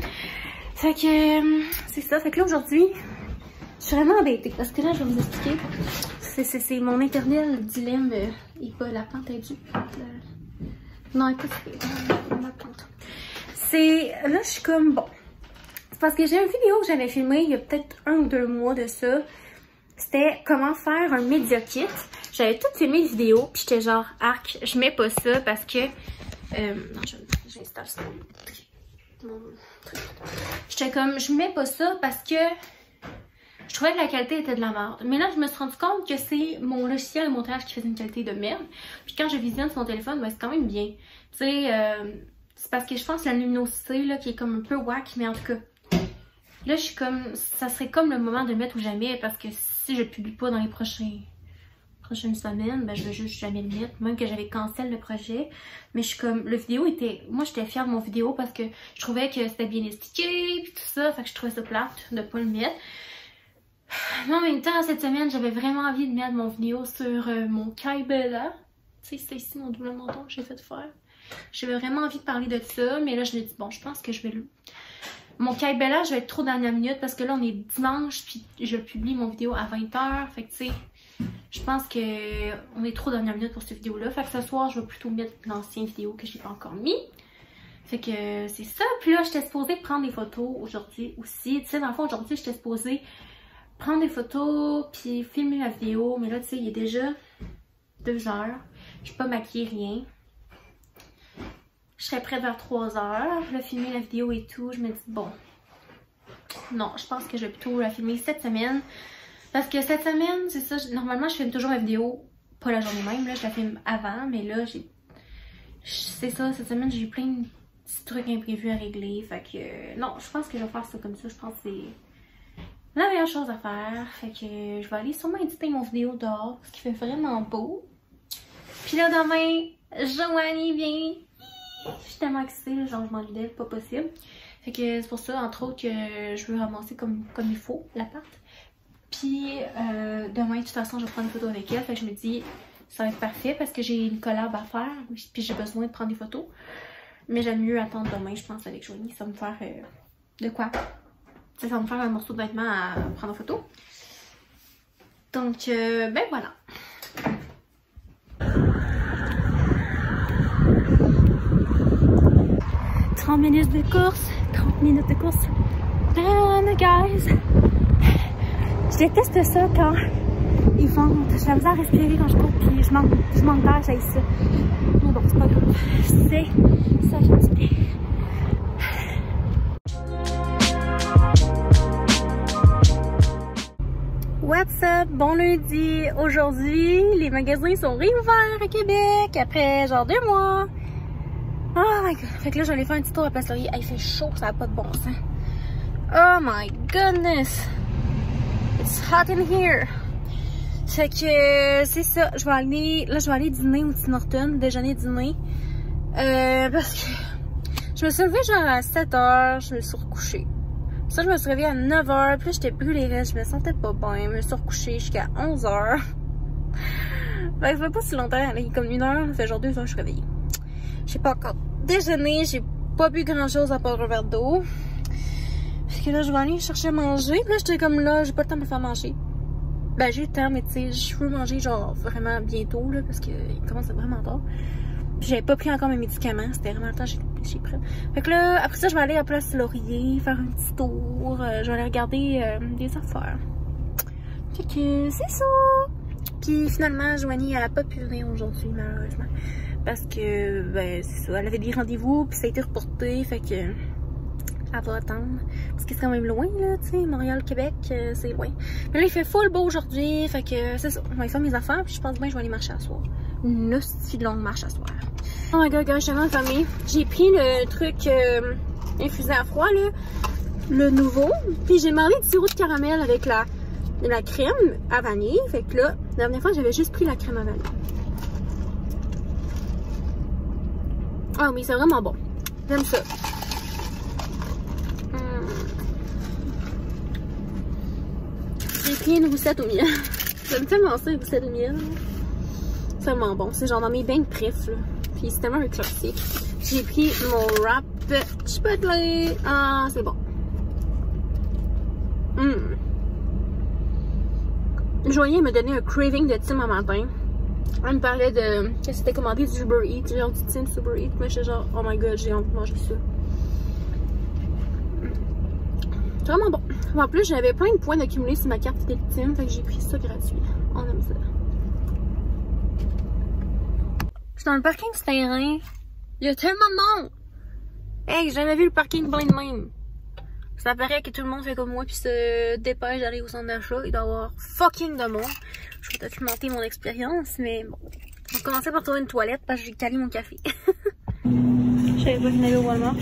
B: Fait que... c'est ça. Fait que là, aujourd'hui, je suis vraiment embêtée. Parce que là, je vais vous expliquer. C'est mon éternel dilemme. Et pas la plante est due. Non, écoute, ma plante. C'est... Là, je suis comme... Bon. C'est parce que j'ai une vidéo que j'avais filmée il y a peut-être 1 ou 2 mois de ça. C'était comment faire un media kit. J'avais tout filmé les vidéos, puis j'étais genre, arc, je mets pas ça parce que... non, j'installe ça. Mon truc. J'étais comme, je mets pas ça parce que je trouvais que la qualité était de la merde. Mais là, je me suis rendu compte que c'est mon logiciel de montage qui faisait une qualité de merde. Puis quand je visionne sur mon téléphone, ben, c'est quand même bien. Tu sais, c'est parce que je pense que la luminosité, là, qui est comme un peu whack, mais en tout cas... Là, je suis comme... Ça serait comme le moment de le mettre ou jamais, parce que si je le publie pas dans les prochaines semaines, ben je vais juste jamais le mettre. Même que j'avais cancel le projet. Mais je suis comme... Le vidéo était... Moi, j'étais fière de mon vidéo parce que je trouvais que c'était bien expliqué, puis tout ça. Fait que je trouvais ça plate de pas le mettre. Mais en même temps, cette semaine, j'avais vraiment envie de mettre mon vidéo sur mon Kaibella. Tu sais, c'est ici mon double menton que j'ai fait faire. J'avais vraiment envie de parler de ça, mais là, je me dis, bon, je pense que je vais le... Mon Kaibella, je vais être trop dernière minute parce que là, on est dimanche, puis je publie mon vidéo à 20h. Fait que, tu sais, je pense que on est trop dernière minute pour cette vidéo-là. Fait que ce soir, je vais plutôt mettre l'ancienne vidéo que j'ai pas encore mis. Fait que c'est ça. Puis là, j'étais supposée prendre des photos aujourd'hui aussi. Tu sais, dans le fond, aujourd'hui, j'étais supposée prendre des photos, puis filmer la vidéo. Mais là, tu sais, il est déjà 2h. Je suis pas maquillée, rien. Je serais prête vers 3h. Là, filmer la vidéo et tout. Je me dis, bon. Non, je pense que je vais plutôt la filmer cette semaine. Parce que cette semaine, c'est ça. Normalement, je filme toujours ma vidéo, pas la journée même. Là, je la filme avant. Mais là, c'est ça. Cette semaine, j'ai eu plein de petits trucs imprévus à régler. Fait que, non, je pense que je vais faire ça comme ça. Je pense que c'est la meilleure chose à faire. Fait que je vais aller sûrement éditer mon vidéo dehors. Parce qu'il fait vraiment beau. Puis là, demain, Joanie vient. Je suis tellement excitée, là, genre je m'ennuie d'elle, pas possible. Fait que c'est pour ça, entre autres, que je veux ramasser comme il faut l'appart. Puis demain, de toute façon, je vais prendre des photos avec elle. Fait que je me dis, ça va être parfait parce que j'ai une collab à faire. Puis j'ai besoin de prendre des photos. Mais j'aime mieux attendre demain, je pense, avec Joanie. Ça va me faire de quoi? Ça va me faire un morceau de vêtement à prendre en photo. Donc, ben voilà. 30 minutes de course. 30 minutes de course. And guys, je déteste ça quand
C: ils font. J'ai la misère à respirer quand je cours, puis je manque d'air, j'ai ça. Mais bon, c'est pas grave. C'est ça, fait du bien. What's up? Bon lundi! Aujourd'hui, les magasins sont réouverts à Québec après genre 2 mois. Oh my god! Fait que là, j'allais faire un petit tour à Place Laurier. Il fait chaud, ça n'a pas de bon sens. Oh my goodness! It's hot in here! Fait que c'est ça. Je vais aller dîner au Tim Hortons, déjeuner-dîner. Parce que je me suis levée genre à 7h, je me suis recouchée. Ça, je me suis réveillée à 9h, puis là, j'étais brûlée, je me sentais pas bien. Je me suis recouchée jusqu'à 11h. Fait que ça fait pas si longtemps, il est comme 1h, ça fait genre 2h, je suis réveillée. J'ai pas encore déjeuné, j'ai pas bu grand chose à part un verre d'eau. Fait que là, je vais aller chercher à manger. Puis là, j'étais comme là, j'ai pas le temps de me faire manger. Ben, j'ai le temps, mais tu sais, je veux manger genre vraiment bientôt, là, parce qu'il commence à être vraiment tard. Puis j'avais pas pris encore mes médicaments, c'était vraiment le temps que j'ai pris. Fait que là, après ça, je vais aller à Place Laurier, faire un petit tour. Je vais aller regarder des affaires. Fait que c'est ça! Puis finalement, Joanie, elle a pas pu venir aujourd'hui, malheureusement. Parce que, ben, c'est ça, elle avait des rendez-vous, puis ça a été reporté, fait que elle va attendre. Parce que c'est quand même loin, là, tu sais, Montréal-Québec, c'est loin. Mais là, il fait full beau aujourd'hui, fait que c'est ça. Je vais aller faire mes affaires, puis je pense bien que je vais aller marcher à soir. Une hostie de longue marche à soir. Oh my god, quand je suis en famille, j'ai pris le truc infusé à froid, là, le nouveau, puis j'ai demandé du sirop de caramel avec la crème à vanille. Fait que là, la dernière fois, j'avais juste pris la crème à vanille. Ah, mais c'est vraiment bon. J'aime ça. J'ai pris une roussette au miel. J'aime tellement ça, une roussette au miel. C'est vraiment bon. C'est genre dans mes bains de préf, là. Puis c'est tellement un classique. J'ai pris mon wrap Chipotle. Ah, c'est bon. Joanie me donnait un craving de Tim un matin. Elle me parlait de que c'était commandé du Uber Eats, genre du Tim Uber Eats. Moi j'étais genre, oh my god, j'ai envie de manger ça. C'est vraiment bon. En plus, j'avais plein de points d'accumuler sur ma carte fidélité Tim, fait que j'ai pris ça gratuit. On aime ça. Je suis dans le parking du terrain. Il y a tellement de monde! Hey, j'ai jamais vu le parking plein de même. Ça paraît que tout le monde fait comme moi puis se dépêche d'aller au centre d'achat. Il doit y avoir fucking de monde. Je vais documenter mon expérience, mais bon. On va commencer par trouver une toilette parce que j'ai calé mon café. Je savais pas qu'il y en avait au Walmart.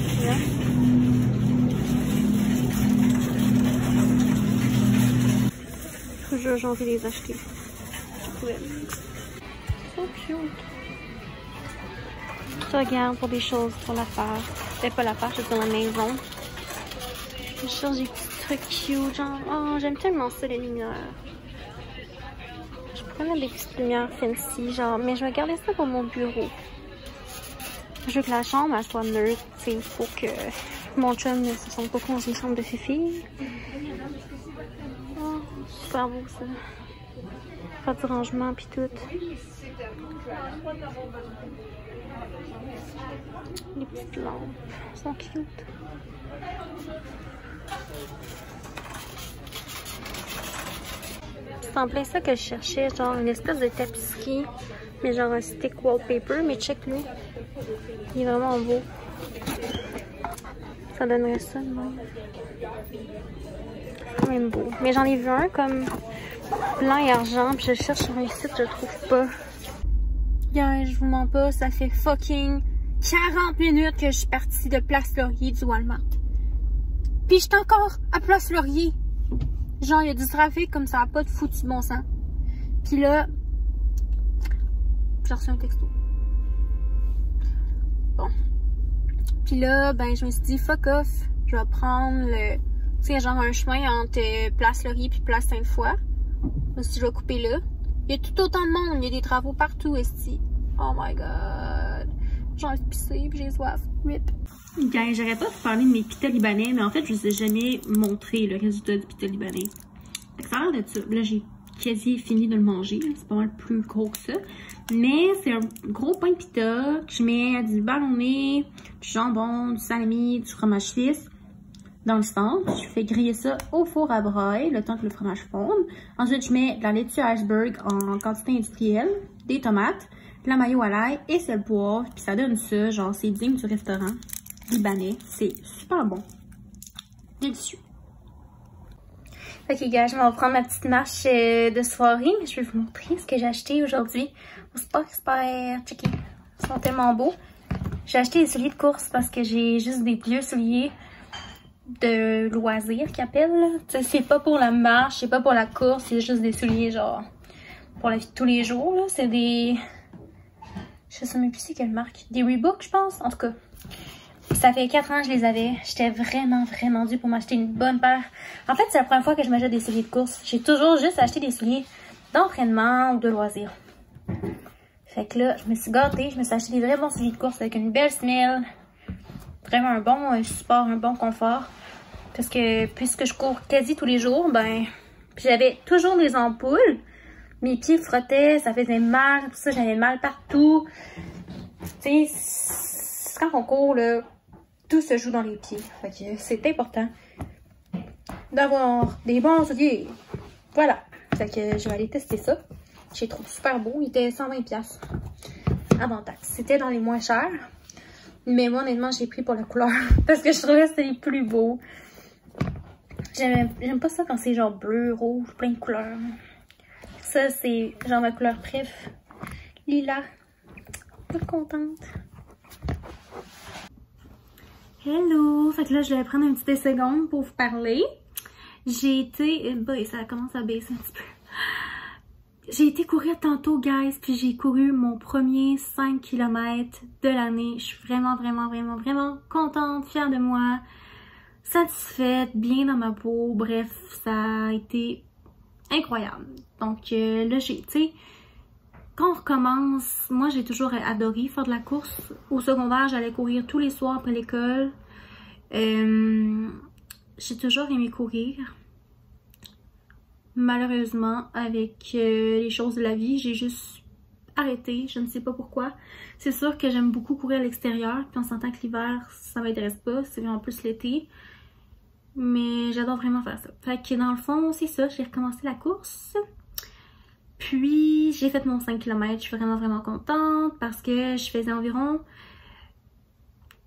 C: J'ai envie de les acheter. So cute. Je regarde pour des choses pour la faire. C'est pas la faire, je suis dans la maison. Je cherche des petits trucs cute, genre, oh, j'aime tellement ça, les lumières. Je pourrais mettre des petites lumières fancy, genre, mais je vais garder ça pour mon bureau. Je veux que la chambre, elle soit neutre, tu sais, il faut que mon chum ne se sente pas dans une chambre de fifi. Oh, super beau, ça. Faire du rangement, pis tout. Les petites lampes sont cute. C'est en plein ça que je cherchais, genre une espèce de tapisserie, mais genre un stick wallpaper, mais check-le. Il est vraiment beau. Ça donnerait ça, non? C'est quand même beau. Mais j'en ai vu un comme blanc et argent, puis je cherche sur un site, je trouve pas. Guys, je vous mens pas, ça fait fucking 40 minutes que je suis partie de Place Laurier du Walmart. Puis j'étais encore à Place Laurier. Genre, il y a du trafic comme ça, pas de foutu bon sens. Puis là, j'ai reçu un texto. Bon. Puis là, ben, je me suis dit, fuck off. Je vais prendre le, tu sais, genre un chemin entre Place Laurier puis Place Sainte-Foy. Je me suis dit, je vais couper là. Il y a tout autant de monde, il y a des travaux partout, esti. Oh my god. J'ai envie de pisser puis j'ai soif. Rip.
D: Guys, j'arrête pas de parler de mes pitas libanais, mais en fait, je vous ai jamais montré le résultat du pita libanais. Fait que ça a l'air de ça. Là, j'ai quasi fini de le manger. C'est pas mal plus gros que ça. Mais c'est un gros pain de pita que je mets du ballonné, du jambon, du salami, du fromage suisse. dans le centre. Je fais griller ça au four à braille, le temps que le fromage fonde. Ensuite, je mets de la laitue iceberg en quantité industrielle, des tomates, de la mayo à l'ail et sel poivre. Puis ça donne ça, genre c'est digne du restaurant libanais. C'est super bon. Délicieux.
C: Ok, gars, je vais prendre ma petite marche de soirée, mais je vais vous montrer ce que j'ai acheté aujourd'hui. Super checké. Ils sont tellement beaux. J'ai acheté des souliers de course parce que j'ai juste des vieux souliers de loisirs qu'ils appellent. C'est pas pour la marche, c'est pas pour la course, c'est juste des souliers genre pour la vie de tous les jours. C'est des... Je sais même plus c'est quelle marque. Des Reebok, je pense. En tout cas, ça fait 4 ans que je les avais. J'étais vraiment due pour m'acheter une bonne paire. En fait, c'est la première fois que je m'achète des souliers de course. J'ai toujours juste acheté des souliers d'entraînement ou de loisirs. Fait que là, je me suis gâtée. Je me suis acheté des très bons souliers de course avec une belle semelle. Vraiment un bon support, un bon confort. Parce que puisque je cours quasi tous les jours, ben, j'avais toujours des ampoules. Mes pieds frottaient, ça faisait mal. Tout ça, j'avais mal partout. Tu sais, quand on court, là, tout se joue dans les pieds. Fait que c'est important d'avoir des bons souliers. Voilà. Fait que je vais aller tester ça. Je les trouve super beaux. Ils étaient 120$ avant taxe. C'était dans les moins chers. Mais moi, honnêtement, j'ai pris pour la couleur. Parce que je trouvais que c'était les plus beaux. J'aime pas ça quand c'est genre bleu, rouge, plein de couleurs. Ça, c'est genre ma couleur préf. Lila. Pas contente.
D: Hello! Fait que là, je vais prendre un petit des secondes pour vous parler. J'ai été... ça commence à baisser un petit peu. J'ai été courir tantôt, guys, puis j'ai couru mon premier 5 km de l'année. Je suis vraiment contente, fière de moi, satisfaite, bien dans ma peau. Bref, ça a été incroyable. Donc là, tu sais, quand on recommence, moi j'ai toujours adoré faire de la course. Au secondaire, j'allais courir tous les soirs après l'école. J'ai toujours aimé courir. Malheureusement, avec les choses de la vie, j'ai juste arrêté. Je ne sais pas pourquoi. C'est sûr que j'aime beaucoup courir à l'extérieur. Puis on s'entend que l'hiver, ça m'intéresse pas. C'est vraiment plus l'été. Mais j'adore vraiment faire ça. Fait que dans le fond, c'est ça. J'ai recommencé la course. Puis j'ai fait mon 5 km. Je suis vraiment contente parce que je faisais environ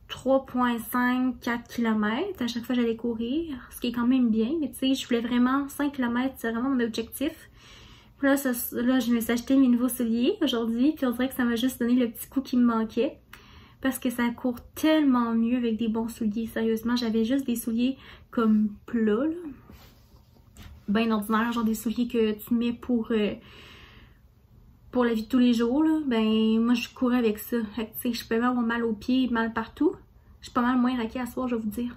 D: 3,5-4 km à chaque fois que j'allais courir, ce qui est quand même bien, mais tu sais, je voulais vraiment 5 km, c'est vraiment mon objectif. Puis là, je me suis acheté mes nouveaux souliers aujourd'hui, puis on dirait que ça m'a juste donné le petit coup qui me manquait, parce que ça court tellement mieux avec des bons souliers, sérieusement. J'avais juste des souliers comme plats, là, ben ordinaire, genre des souliers que tu mets pour la vie de tous les jours, là. Ben moi je courais avec ça. Fait que tu sais, je peux même avoir mal aux pieds, mal partout. Je suis pas mal moins raquée à soir, je vais vous dire.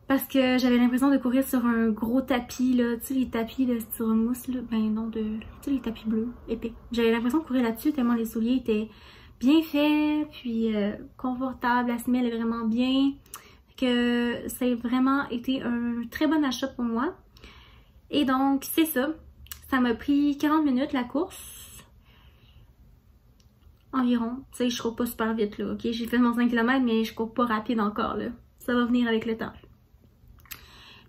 D: Parce que j'avais l'impression de courir sur un gros tapis, là. Tu sais, les tapis de styromousse, là. Ben non, tu sais, les tapis bleus, épais. J'avais l'impression de courir là-dessus tellement les souliers étaient bien faits, puis confortables. La semelle est vraiment bien. Que ça a vraiment été un très bon achat pour moi. Et donc, c'est ça. Ça m'a pris 40 minutes la course. Environ. Tu sais, je cours pas super vite là, ok? J'ai fait mon 5 km, mais je cours pas rapide encore là. Ça va venir avec le temps.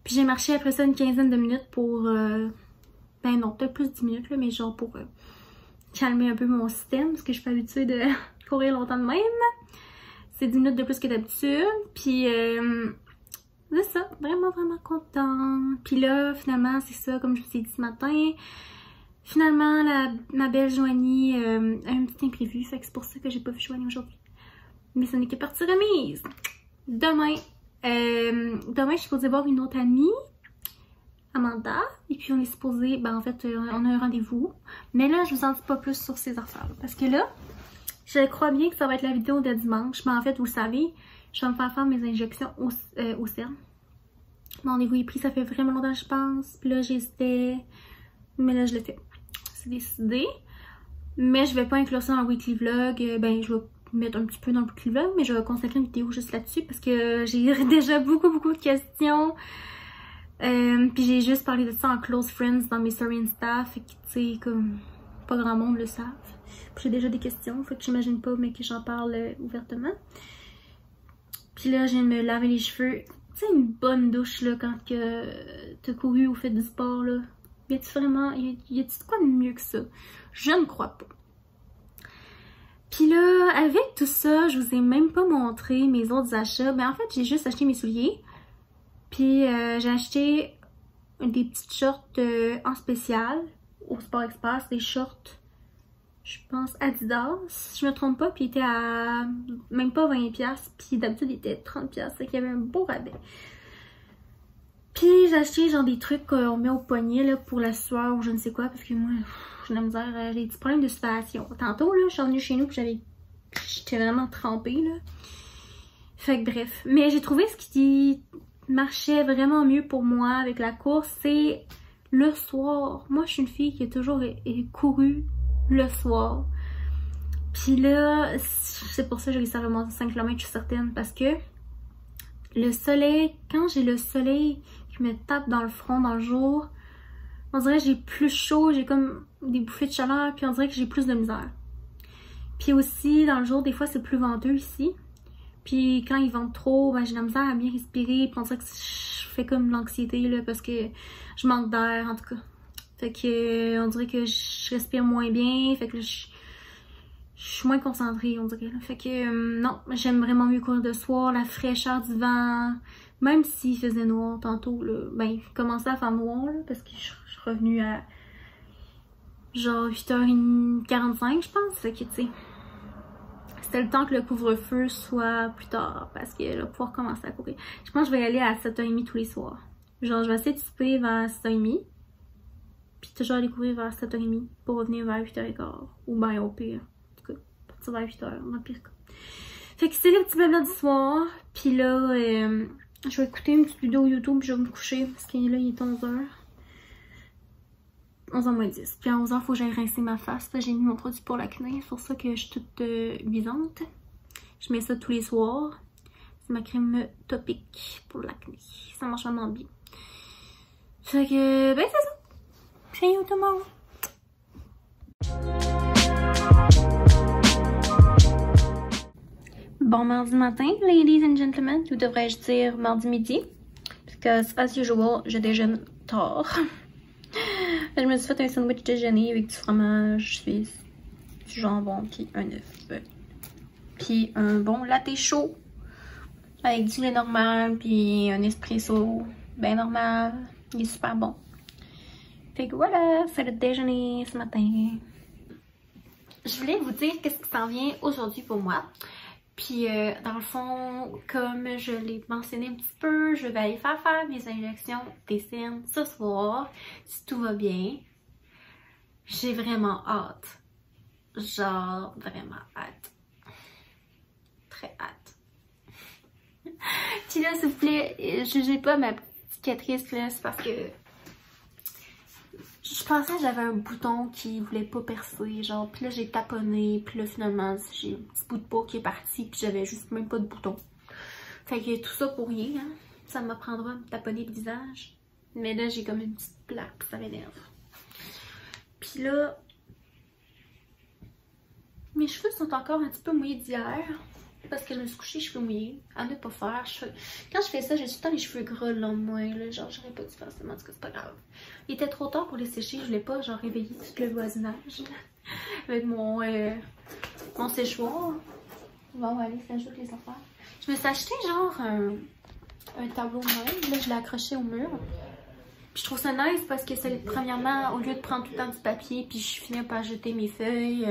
D: Puis j'ai marché après ça une quinzaine de minutes pour... ben non, peut-être plus 10 minutes là, mais genre pour calmer un peu mon système, parce que je suis pas habituée de courir longtemps de même. C'est 10 minutes de plus que d'habitude. Puis c'est ça, vraiment content. Puis là, finalement, c'est ça, comme je vous ai dit ce matin. Finalement, ma belle Joanie a un petit imprévu, fait que c'est pour ça que j'ai pas vu Joanie aujourd'hui. Mais ce n'est que partie remise. Demain, je suis supposée voir une autre amie, Amanda, et puis on est supposé, ben en fait, on a un rendez-vous. Mais là, je vous en dis pas plus sur ces affaires, parce que là, je crois bien que ça va être la vidéo de dimanche, mais en fait, vous le savez, je vais me faire mes injections au CERN. Mon rendez-vous est pris, ça fait vraiment longtemps, je pense. Puis là, j'hésitais, mais là, je l'ai fait. C'est décidé. Mais je vais pas inclure ça dans le weekly vlog. Ben, je vais mettre un petit peu dans le weekly vlog, mais je vais consacrer une vidéo juste là-dessus parce que j'ai déjà beaucoup de questions. Puis j'ai juste parlé de ça en close friends dans mes stories Insta. Fait que, tu sais, comme pas grand monde le savent. J'ai déjà des questions, fait que j'imagine pas, mais que j'en parle ouvertement. Puis là, je viens de me laver les cheveux
B: sais, une bonne douche, là, quand que t'as couru ou fait du sport, là. Y a-tu vraiment... Y a-tu de quoi de mieux que ça? Je ne crois pas. Puis là, avec tout ça, je vous ai même pas montré mes autres achats. Ben en fait, j'ai juste acheté mes souliers. Puis j'ai acheté des petites shorts en spécial au Sport Express, des shorts, je pense Adidas, si je me trompe pas, puis ils étaient à même pas 20$, puis d'habitude ils étaient 30$, fait qu'il y avait un beau rabais. Puis j'ai acheté genre des trucs qu'on met au poignet là, pour la sueur ou je ne sais quoi, parce que moi, j'ai de la misère, j'ai des petits problèmes de sudation. Tantôt là, je suis revenue chez nous puis j'étais vraiment trempée là. Fait que bref, mais j'ai trouvé ce qui marchait vraiment mieux pour moi avec la course, c'est le soir. Moi, je suis une fille qui a toujours couru le soir. Puis là, c'est pour ça que j'ai réussi à remonter 5 km, je suis certaine, parce que le soleil, quand j'ai le soleil qui me tape dans le front dans le jour, on dirait que j'ai plus chaud, j'ai comme des bouffées de chaleur, puis on dirait que j'ai plus de misère. Puis aussi, dans le jour, des fois, c'est plus venteux ici. Puis quand il vente trop, ben, j'ai de la misère à bien respirer, puis on dirait que je fais comme l'anxiété, là, parce que je manque d'air, en tout cas. Fait que, on dirait que je respire moins bien, fait que là, je suis moins concentrée, on dirait. Là. Fait que, non, j'aime vraiment mieux courir de soir, la fraîcheur du vent, même s'il faisait noir tantôt, là, ben, il commençait à faire noir, là, parce que je suis revenue à genre 8h45, je pense, fait que, tu sais, c'était le temps que le couvre-feu soit plus tard, parce que là, pouvoir commencer à courir. Je pense que je vais y aller à 7h30 tous les soirs. Genre, je vais essayer de souper vers 7h30, puis toujours aller courir vers 7h30 pour revenir vers 8h15, ou bien au pire. Partir vers 8h, dans le pire cas. Fait que c'est le petit blabla du soir. Puis là, je vais écouter une petite vidéo YouTube puis je vais me coucher. Parce que là, il est 11h. 11h moins 10. Puis à 11h, il faut que j'aille rincer ma face. J'ai mis mon produit pour l'acné. C'est pour ça que je suis toute luisante. Je mets ça tous les soirs. C'est ma crème topique pour l'acné. Ça marche vraiment bien. Fait que, ben c'est ça. See you tomorrow. Bon mardi matin, ladies and gentlemen, ou devrais-je dire mardi midi, because as usual, je déjeune tard. Je me suis fait un sandwich déjeuner avec du fromage suisse, du jambon, puis un œuf. Puis un bon latte chaud, avec du lait normal, puis un espresso bien normal. Il est super bon. Fait que voilà, c'est le déjeuner ce matin. Je voulais vous dire qu'est-ce qui s'en vient aujourd'hui pour moi. Puis dans le fond, comme je l'ai mentionné un petit peu, je vais aller faire mes injections d'essence ce soir, si tout va bien. J'ai vraiment hâte. Genre, vraiment hâte. Très hâte. Puis là, s'il vous plaît, jugez pas ma petite cicatrice là, c'est parce que je pensais que j'avais un bouton qui voulait pas percer, genre, puis là j'ai taponné, puis là finalement j'ai un petit bout de peau qui est parti, puis j'avais juste même pas de bouton. Fait que tout ça pour rien, hein. Ça m'apprendra à me taponner le visage. Mais là j'ai comme une petite plaque, ça m'énerve. Puis là, mes cheveux sont encore un petit peu mouillés d'hier. Parce que je me suis couchée les cheveux mouillés, à ne pas faire. Quand je fais ça, j'ai tout le temps les cheveux gras le lendemain, là, genre j'aurais pas dû faire ça, mais en tout cas c'est pas grave. Il était trop tard pour les sécher, je voulais pas genre réveiller tout le voisinage avec mon séchoir. Bon allez, ça ajoute les affaires. Je me suis acheté genre un tableau de même, là je l'ai accroché au mur. Puis je trouve ça nice parce que c'est premièrement, au lieu de prendre tout le temps du papier puis je finis par jeter mes feuilles,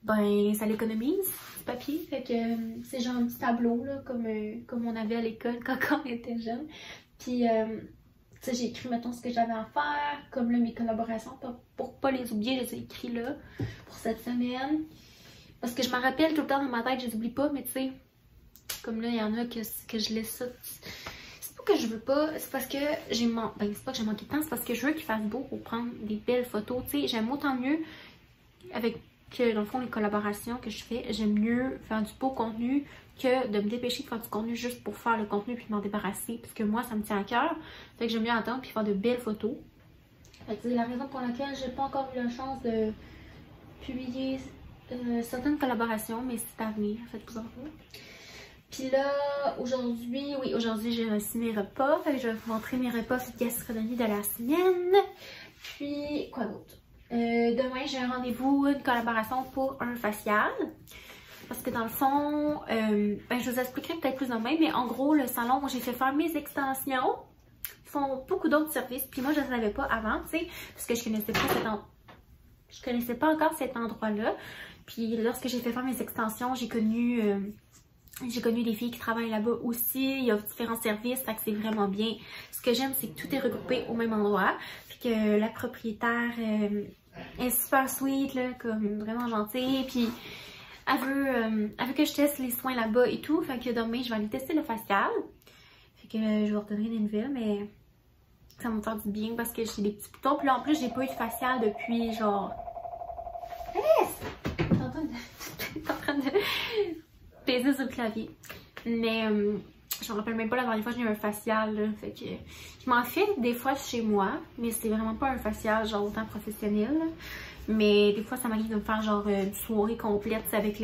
B: ben ça l'économise. Papier, fait que c'est genre un petit tableau là, comme on avait à l'école quand on était jeune. Puis ça j'ai écrit mettons ce que j'avais à faire, comme là mes collaborations pour pas les oublier, je les ai écrits là pour cette semaine. Parce que je m'en rappelle tout le temps dans ma tête, je les oublie pas, mais tu sais, comme là il y en a que je laisse ça. C'est pas que je veux pas, c'est parce que j'ai manqué de temps, c'est parce que je veux qu'il fasse beau pour prendre des belles photos. Tu sais, j'aime autant mieux avec que dans le fond les collaborations que je fais, j'aime mieux faire du beau contenu que de me dépêcher de faire du contenu juste pour faire le contenu puis m'en débarrasser, parce que moi ça me tient à cœur, fait que j'aime mieux attendre puis faire de belles photos. C'est la raison pour laquelle j'ai pas encore eu la chance de publier certaines collaborations, mais c'est à venir, faites-vous en pas. Puis là, aujourd'hui, j'ai reçu mes repas. Fait que je vais vous montrer mes repas de gastronomie de la semaine. Puis, quoi d'autre? Demain, j'ai un rendez-vous, une collaboration pour un facial. Parce que dans le fond, je vous expliquerai peut-être plus demain, mais en gros, le salon où j'ai fait faire mes extensions font beaucoup d'autres services. Puis moi, je ne savais pas avant, tu sais, parce que je connaissais pas encore cet endroit-là. Puis lorsque j'ai fait faire mes extensions, j'ai connu des filles qui travaillent là-bas aussi. Il y a différents services, fait que c'est vraiment bien. Ce que j'aime, c'est que tout est regroupé au même endroit. Puis que la propriétaire est super sweet, là, comme vraiment gentille. Puis elle veut que je teste les soins là-bas et tout. Fait que demain, je vais aller tester le facial. Fait que je vais vous redonner des nouvelles, mais ça va me faire du bien parce que j'ai des petits boutons. Puis là, en plus, j'ai pas eu de facial depuis genre... T'es en train de baiser sur le clavier. Mais je me rappelle même pas la dernière fois que j'ai eu un facial. Là. Fait que je m'en fais des fois chez moi, mais c'est vraiment pas un facial genre autant professionnel. Là. Mais des fois, ça m'arrive de me faire genre une soirée complète avec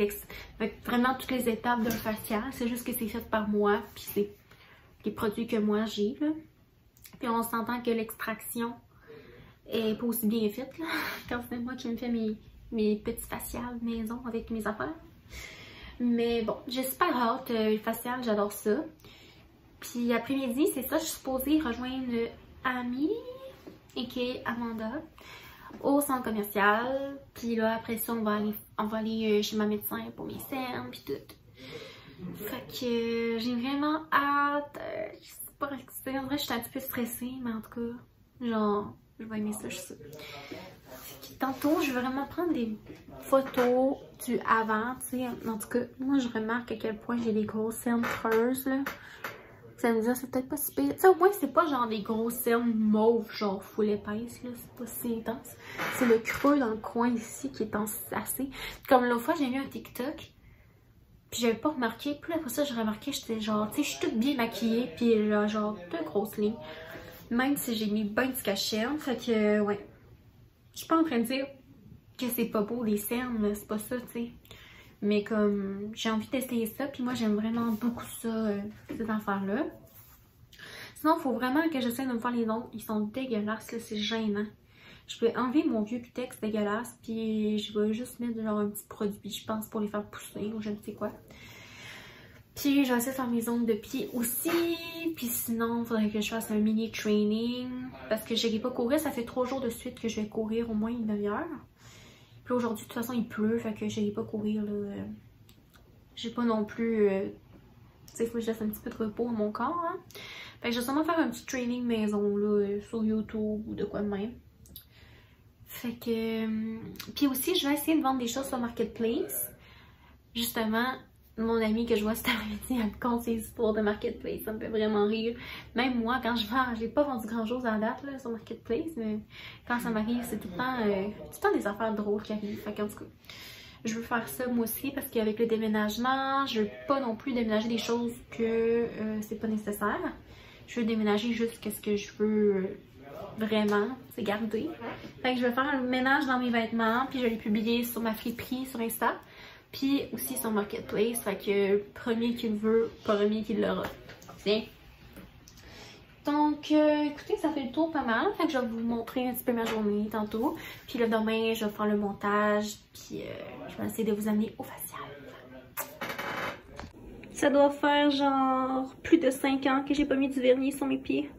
B: vraiment toutes les étapes d'un facial. C'est juste que c'est fait par moi, puis c'est les produits que moi j'ai. Puis on s'entend que l'extraction est pas aussi bien faite là, quand c'est moi qui me fais mes petits faciales maison avec mes affaires. Mais bon, j'ai super hâte, le facial, j'adore ça. Puis après-midi, c'est ça, je suis supposée rejoindre Ami, a.k.a. Amanda, au centre commercial. Puis là, après ça, on va aller chez ma médecin pour mes cernes, puis tout. Fait que j'ai vraiment hâte. Je sais pas, en vrai, je suis un petit peu stressée, mais en tout cas, genre, je vais aimer ça, je sais. Tantôt, je vais vraiment prendre des photos du avant, tu sais. En tout cas, moi, je remarque à quel point j'ai des grosses cernes creuses, là. Ça me dit, c'est peut-être pas si pire. Tu sais, au moins, c'est pas genre des grosses cernes mauves, genre full épaisse, là. C'est pas si intense. C'est le creux dans le coin ici qui est assez. Comme l'autre fois, j'ai vu un TikTok, puis j'avais pas remarqué. Puis après ça, j'ai remarqué, j'étais genre, tu sais, je suis toute bien maquillée, puis genre, deux grosses lignes. Même si j'ai mis ben du cachet. Fait que, ouais. Je suis pas en train de dire que c'est pas beau les cernes, c'est pas ça, tu sais. Mais comme j'ai envie d'essayer ça, puis moi j'aime vraiment beaucoup ça, cette affaire-là. Sinon, il faut vraiment que j'essaie de me faire les ongles. Ils sont dégueulasses, là, c'est gênant. Je vais enlever mon vieux cutex dégueulasse, puis je vais juste mettre genre un petit produit, je pense, pour les faire pousser ou je ne sais quoi. Puis je vais essayer de faire mes ongles de pied aussi. Puis sinon, il faudrait que je fasse un mini training. Parce que je n'irai pas courir. Ça fait 3 jours de suite que je vais courir au moins une demi-heure. Puis aujourd'hui, de toute façon, il pleut. Fait que je n'irai pas courir. J'ai pas non plus... tu sais, il faut que je laisse un petit peu de repos à mon corps. Hein. Fait que je vais sûrement faire un petit training maison là, sur YouTube ou de quoi de même. Fait que... puis aussi, je vais essayer de vendre des choses sur Marketplace. Justement... Mon amie que je vois cet après-midi, elle me compte ses histoires de Marketplace. Ça me fait vraiment rire. Même moi, quand je vends, j'ai pas vendu grand-chose à date là, sur Marketplace, mais quand ça m'arrive, c'est tout le temps des affaires drôles qui arrivent. Fait qu'en tout cas, je veux faire ça moi aussi parce qu'avec le déménagement, je veux pas non plus déménager des choses que c'est pas nécessaire. Je veux déménager juste ce que je veux vraiment, c'est garder. Fait que je vais faire un ménage dans mes vêtements, puis je vais les publier sur ma friperie sur Insta. Puis aussi sur Marketplace, fait que premier qui le veut, premier qui l'aura. Tiens. Donc, écoutez, ça fait le tour pas mal. Fait que je vais vous montrer un petit peu ma journée tantôt. Puis là, demain, je vais faire le montage. Puis je vais essayer de vous amener au facial. Ça doit faire genre plus de 5 ans que j'ai pas mis du vernis sur mes pieds.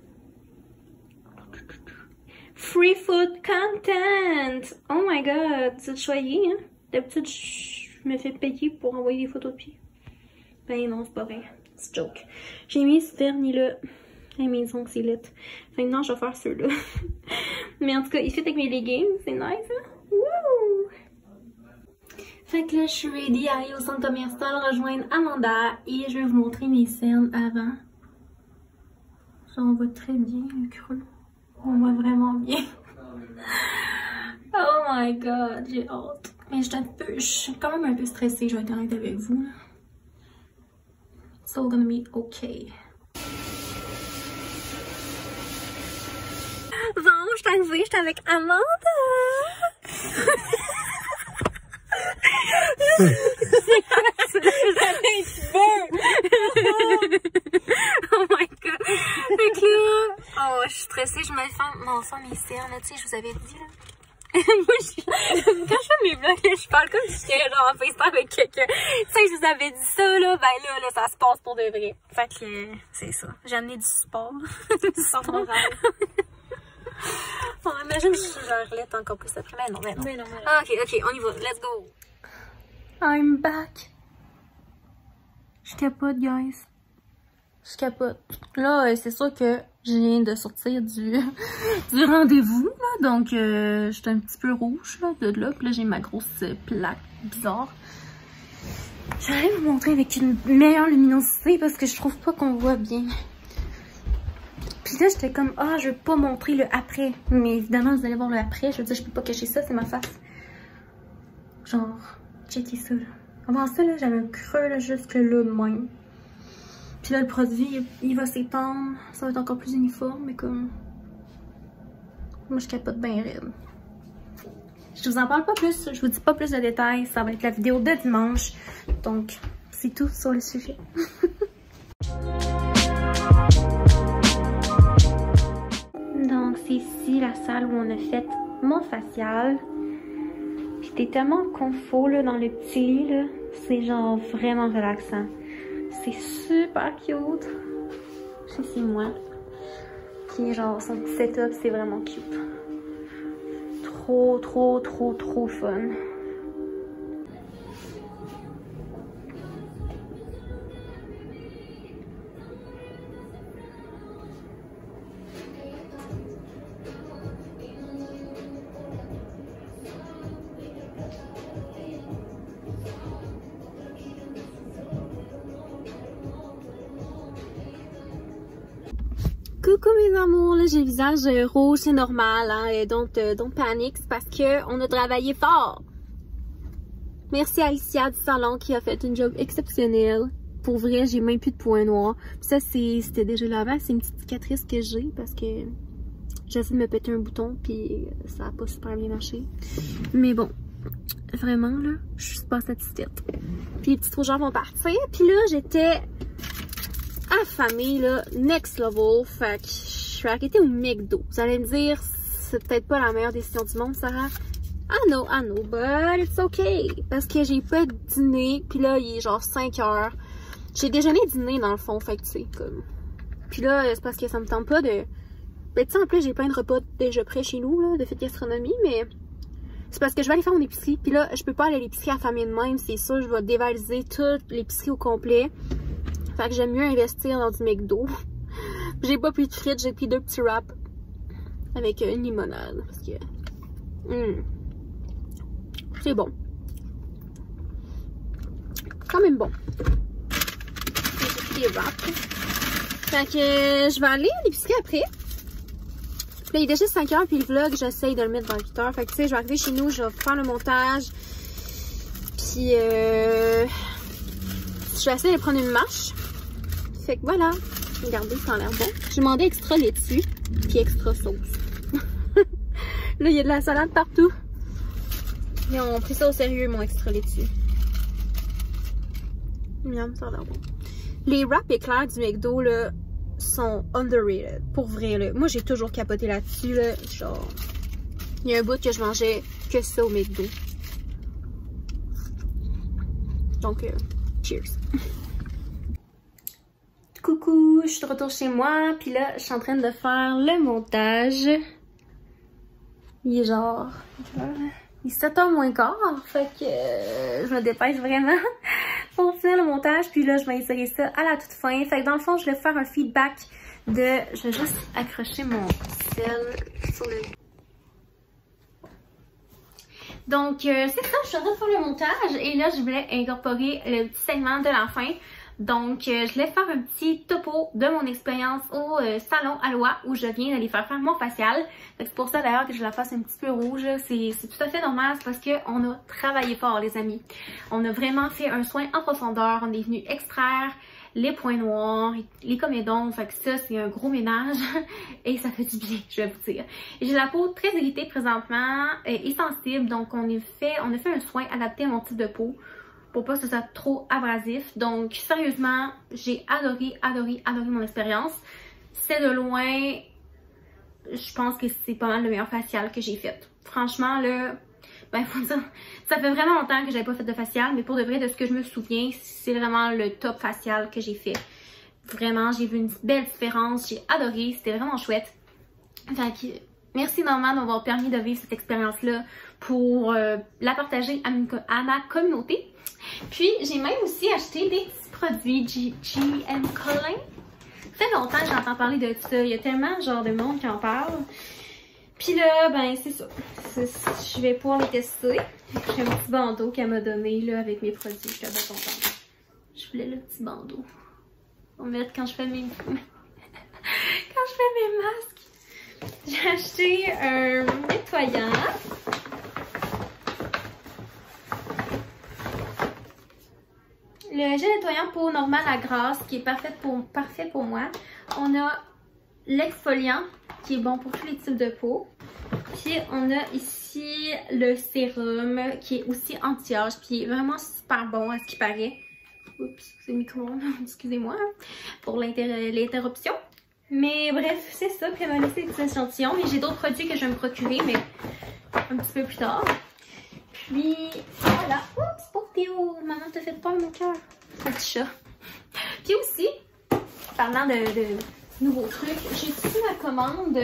B: Free food content! Oh my god, vous êtes choyés, hein? D'habitude, je me fais payer pour envoyer des photos de pieds. Ben non, c'est pas vrai. C'est joke. J'ai mis ce vernis-là. Et mes ongles, c'est lit. Fait que non, je vais faire ceux-là. Mais en tout cas, il fit avec mes leggings. C'est nice, hein? Wouh! Fait que là, je suis ready à aller au centre commercial rejoindre Amanda. Et je vais vous montrer mes cernes avant. Ça, on voit très bien le creux. On voit vraiment bien. Oh my god, j'ai hâte. Mais je suis quand même un peu stressée, je vais être honnête avec vous. It's all gonna be okay. Bon, je suis arrivée, j'étais avec Amanda.
C: Oh, je suis stressée, je me fais mes cernes, là, tu sais, je vous avais dit, là. Moi, quand je fais mes vlogs, là, je parle comme si j'étais genre en FaceTime avec quelqu'un. Tu sais, je vous avais dit ça, là, ben là, ça se passe pour de vrai. Fait que, c'est ça. J'ai amené du sport. Du sport moral. Bon, imagine si je relève encore plus après. Mais non, mais non.
D: Mais non, mais non.
C: Ah, ok, on y va. Let's go. I'm back. Je capote, guys. Je capote. Là, c'est sûr que je viens de sortir du rendez-vous, là. Donc, j'étais un petit peu rouge, là, de là. Puis là, j'ai ma grosse plaque bizarre. J'allais vous montrer avec une meilleure luminosité parce que je trouve pas qu'on voit bien. Puis là, j'étais comme, ah, je veux pas montrer le après. Mais évidemment, vous allez voir le après. Je veux dire, je peux pas cacher ça, c'est ma face. Genre, checkez ça, là. Avant ça, là, j'avais un creux, là, jusque là, de même. Puis là, le produit, il va s'étendre. Ça va être encore plus uniforme, mais comme... Moi, je capote bien raide. Je vous en parle pas plus. Je vous dis pas plus de détails. Ça va être la vidéo de dimanche. Donc, c'est tout sur le sujet. Donc, c'est ici la salle où on a fait mon facial. Puis t'es tellement confort, là, dans le petit lit, là. C'est genre vraiment relaxant. C'est super cute. Je sais c'est moi. Puis genre son petit setup, c'est vraiment cute. Trop fun. Coucou mes amours, là j'ai le visage rouge, c'est normal, hein, et don't panic, c'est parce que on a travaillé fort. Merci à Alicia du salon qui a fait une job exceptionnelle. Pour vrai, j'ai même plus de points noirs. Puis ça, c'était déjà là avant, c'est une petite cicatrice que j'ai parce que j'ai essayé de me péter un bouton puis ça a pas super bien marché. Mais bon, vraiment là, je suis pas satisfaite. Puis les petites rougeurs vont partir, puis là j'étais affamée, là, next level, fait que je suis arrêtée au McDo. Vous allez me dire, c'est peut-être pas la meilleure décision du monde, Sarah. I know, but it's okay. Parce que j'ai pas dîné, puis là, il est genre 5 heures. J'ai déjeuné et dîné, dans le fond, fait que tu sais, comme... Puis là, c'est parce que ça me tente pas de... Ben, tu sais, en plus, j'ai plein de repas déjà prêts chez nous, là, de Fit Gastronomie, mais... C'est parce que je vais aller faire mon épicerie, puis là, je peux pas aller à l'épicerie affamée de même, c'est sûr, je vais dévaliser toute l'épicerie au complet. Fait que j'aime mieux investir dans du McDo. J'ai pas pris de frites, j'ai pris 2 petits wraps avec une limonade. Parce que... c'est bon. Quand même bon. J'ai pris des wraps. Fait que je vais aller à l'épicerie après. Puis là, il est déjà 5 heures, puis le vlog, j'essaye de le mettre dans 8 heures. Fait que tu sais, je vais arriver chez nous, je vais faire le montage. Puis je vais essayer de prendre une marche. Fait que voilà, regardez, ça a l'air bon. J'ai demandé extra laitue, puis extra sauce. Là, il y a de la salade partout. Ils ont pris ça au sérieux, mon extra laitue. Miam, ça a l'air bon. Les wraps éclairs du McDo, là, sont underrated. Pour vrai, là. Moi, j'ai toujours capoté là-dessus, là. Genre, il y a un bout que je mangeais que ça au McDo. Donc, cheers. Coucou, je suis de retour chez moi, puis là, je suis en train de faire le montage. Il est genre... il est 7h moins quart, fait que je me dépêche vraiment pour finir le montage, puis là, je vais insérer ça à la toute fin. Fait que dans le fond, je vais faire un feedback de... Je vais juste accrocher mon sel sur le... Donc, c'est ça, je suis en train de faire le montage, et là, je voulais incorporer le petit segment de la fin. Donc, je voulais faire un petit topo de mon expérience au salon Aloha où je viens d'aller faire mon facial. C'est pour ça d'ailleurs que je la fasse un petit peu rouge. C'est tout à fait normal, c'est parce qu'on a travaillé fort, les amis. On a vraiment fait un soin en profondeur. On est venu extraire les points noirs, les comédons. Fait que ça, c'est un gros ménage et ça fait du bien, je vais vous dire. J'ai la peau très irritée présentement et sensible. Donc, on a fait un soin adapté à mon type de peau, pour pas que ce soit trop abrasif. Donc, sérieusement, j'ai adoré mon expérience. C'est de loin
B: je pense que c'est pas mal le meilleur facial que j'ai fait. Franchement, là, ben, faut dire, ça fait vraiment longtemps que j'avais pas fait de facial, mais pour de vrai, de ce que je me souviens, c'est vraiment le top facial que j'ai fait. Vraiment, j'ai vu une belle différence, j'ai adoré, c'était vraiment chouette. Fait que, merci énormément d'avoir permis de vivre cette expérience-là pour la partager à ma communauté. Puis, j'ai même aussi acheté des petits produits GM Collin. Ça fait longtemps que j'entends parler de ça. Il y a tellement genre de monde qui en parle. Puis là, ben c'est ça. Je vais pouvoir les tester. J'ai un petit bandeau qu'elle m'a donné là avec mes produits. Je suis bien contente. Je voulais le petit bandeau. On va mettre quand je fais mes masques. J'ai acheté un nettoyant. Le gel nettoyant peau normale à grasse qui est parfait pour moi. On a l'exfoliant qui est bon pour tous les types de peau. Puis on a ici le sérum qui est aussi anti-âge puis est vraiment super bon à ce qui paraît. Oups, c'est le micro, excusez-moi pour l'interruption. Mais bref, c'est ça. Puis elle m'a laissé des petits échantillons. Et j'ai d'autres produits que je vais me procurer, mais un petit peu plus tard. Puis voilà. Oups, pour Théo. Maman te fait peur mon cœur. Petit chat. Puis aussi, parlant de nouveaux trucs, j'ai ici ma commande.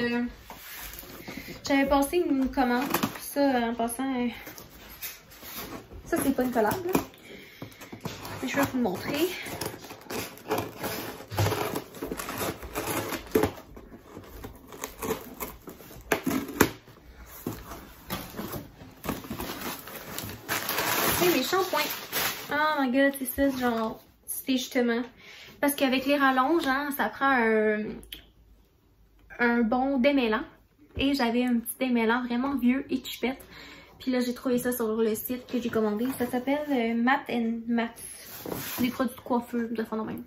B: J'avais passé une commande. Ça, en passant, ça c'est pas une collab. Là. Je vais vous le montrer. C'est mes shampoings. Oh my god, c'est ça, genre, c'était justement. Parce qu'avec les rallonges, hein, ça prend un bon démêlant. Et j'avais un petit démêlant vraiment vieux et chipette. Puis là, j'ai trouvé ça sur le site que j'ai commandé. Ça s'appelle Matte & Matte. Des produits de coiffeur, de fond de même.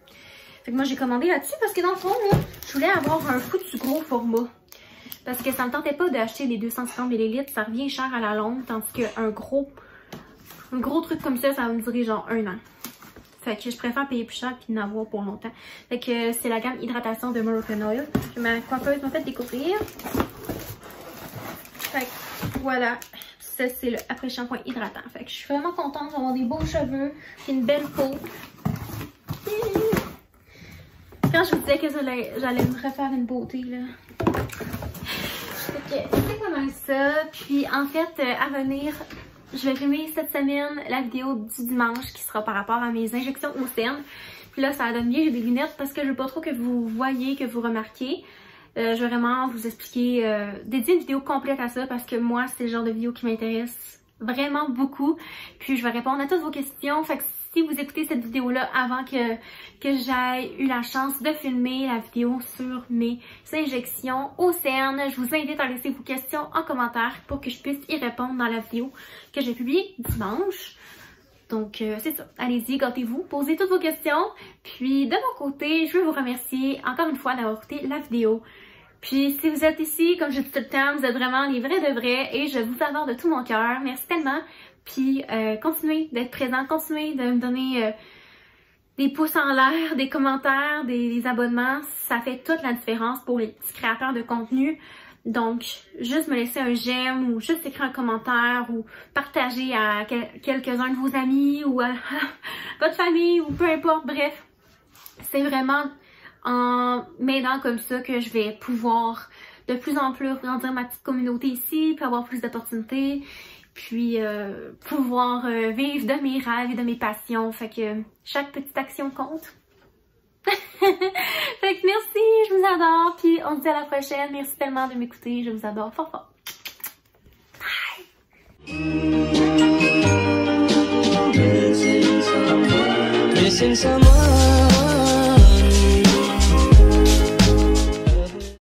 B: Fait que moi, j'ai commandé là-dessus parce que dans le fond, là, je voulais avoir un foutu gros format. Parce que ça me tentait pas d'acheter les 250 ml. Ça revient cher à la longue. Tandis qu'un gros truc comme ça, ça va me durer genre 1 an. Fait que je préfère payer plus cher puis en avoir pour longtemps. Fait que c'est la gamme hydratation de Moroccan Oil que ma coiffeuse m'a fait découvrir. Fait que voilà. Ça, c'est le après-shampoing hydratant. Fait que je suis vraiment contente d'avoir des beaux cheveux et une belle peau. Quand je vous disais que j'allais me refaire une beauté, là. Fait que c'est pas mal ça. Puis en fait, à venir, je vais filmer cette semaine la vidéo du dimanche qui sera par rapport à mes injections au CERN. Puis là, ça donne mieux, j'ai des lunettes parce que je veux pas trop que vous voyez, que vous remarquiez. Je vais vraiment vous expliquer, dédier une vidéo complète à ça parce que moi, c'est le genre de vidéo qui m'intéresse vraiment beaucoup. Puis je vais répondre à toutes vos questions. Fait que si vous écoutez cette vidéo-là avant que j'aie eu la chance de filmer la vidéo sur mes injections au CERN, je vous invite à laisser vos questions en commentaire pour que je puisse y répondre dans la vidéo que j'ai publiée dimanche. Donc, c'est ça. Allez-y, gâtez-vous, posez toutes vos questions. Puis, de mon côté, je veux vous remercier encore une fois d'avoir écouté la vidéo. Puis, si vous êtes ici, comme je dis tout le temps, vous êtes vraiment les vrais de vrais et je vous adore de tout mon cœur. Merci tellement. Puis, continuez d'être présent, continuez de me donner des pouces en l'air, des commentaires, des abonnements. Ça fait toute la différence pour les petits créateurs de contenu. Donc, juste me laisser un j'aime ou juste écrire un commentaire ou partager à quelques-uns de vos amis ou à votre famille ou peu importe. Bref, c'est vraiment en m'aidant comme ça que je vais pouvoir de plus en plus grandir ma petite communauté ici, puis avoir plus d'opportunités, puis pouvoir vivre de mes rêves et de mes passions. Fait que chaque petite action compte. Fait que merci, je vous adore, puis on se dit à la prochaine. Merci tellement de m'écouter, je vous adore fort fort. Bye!
A: Missing someone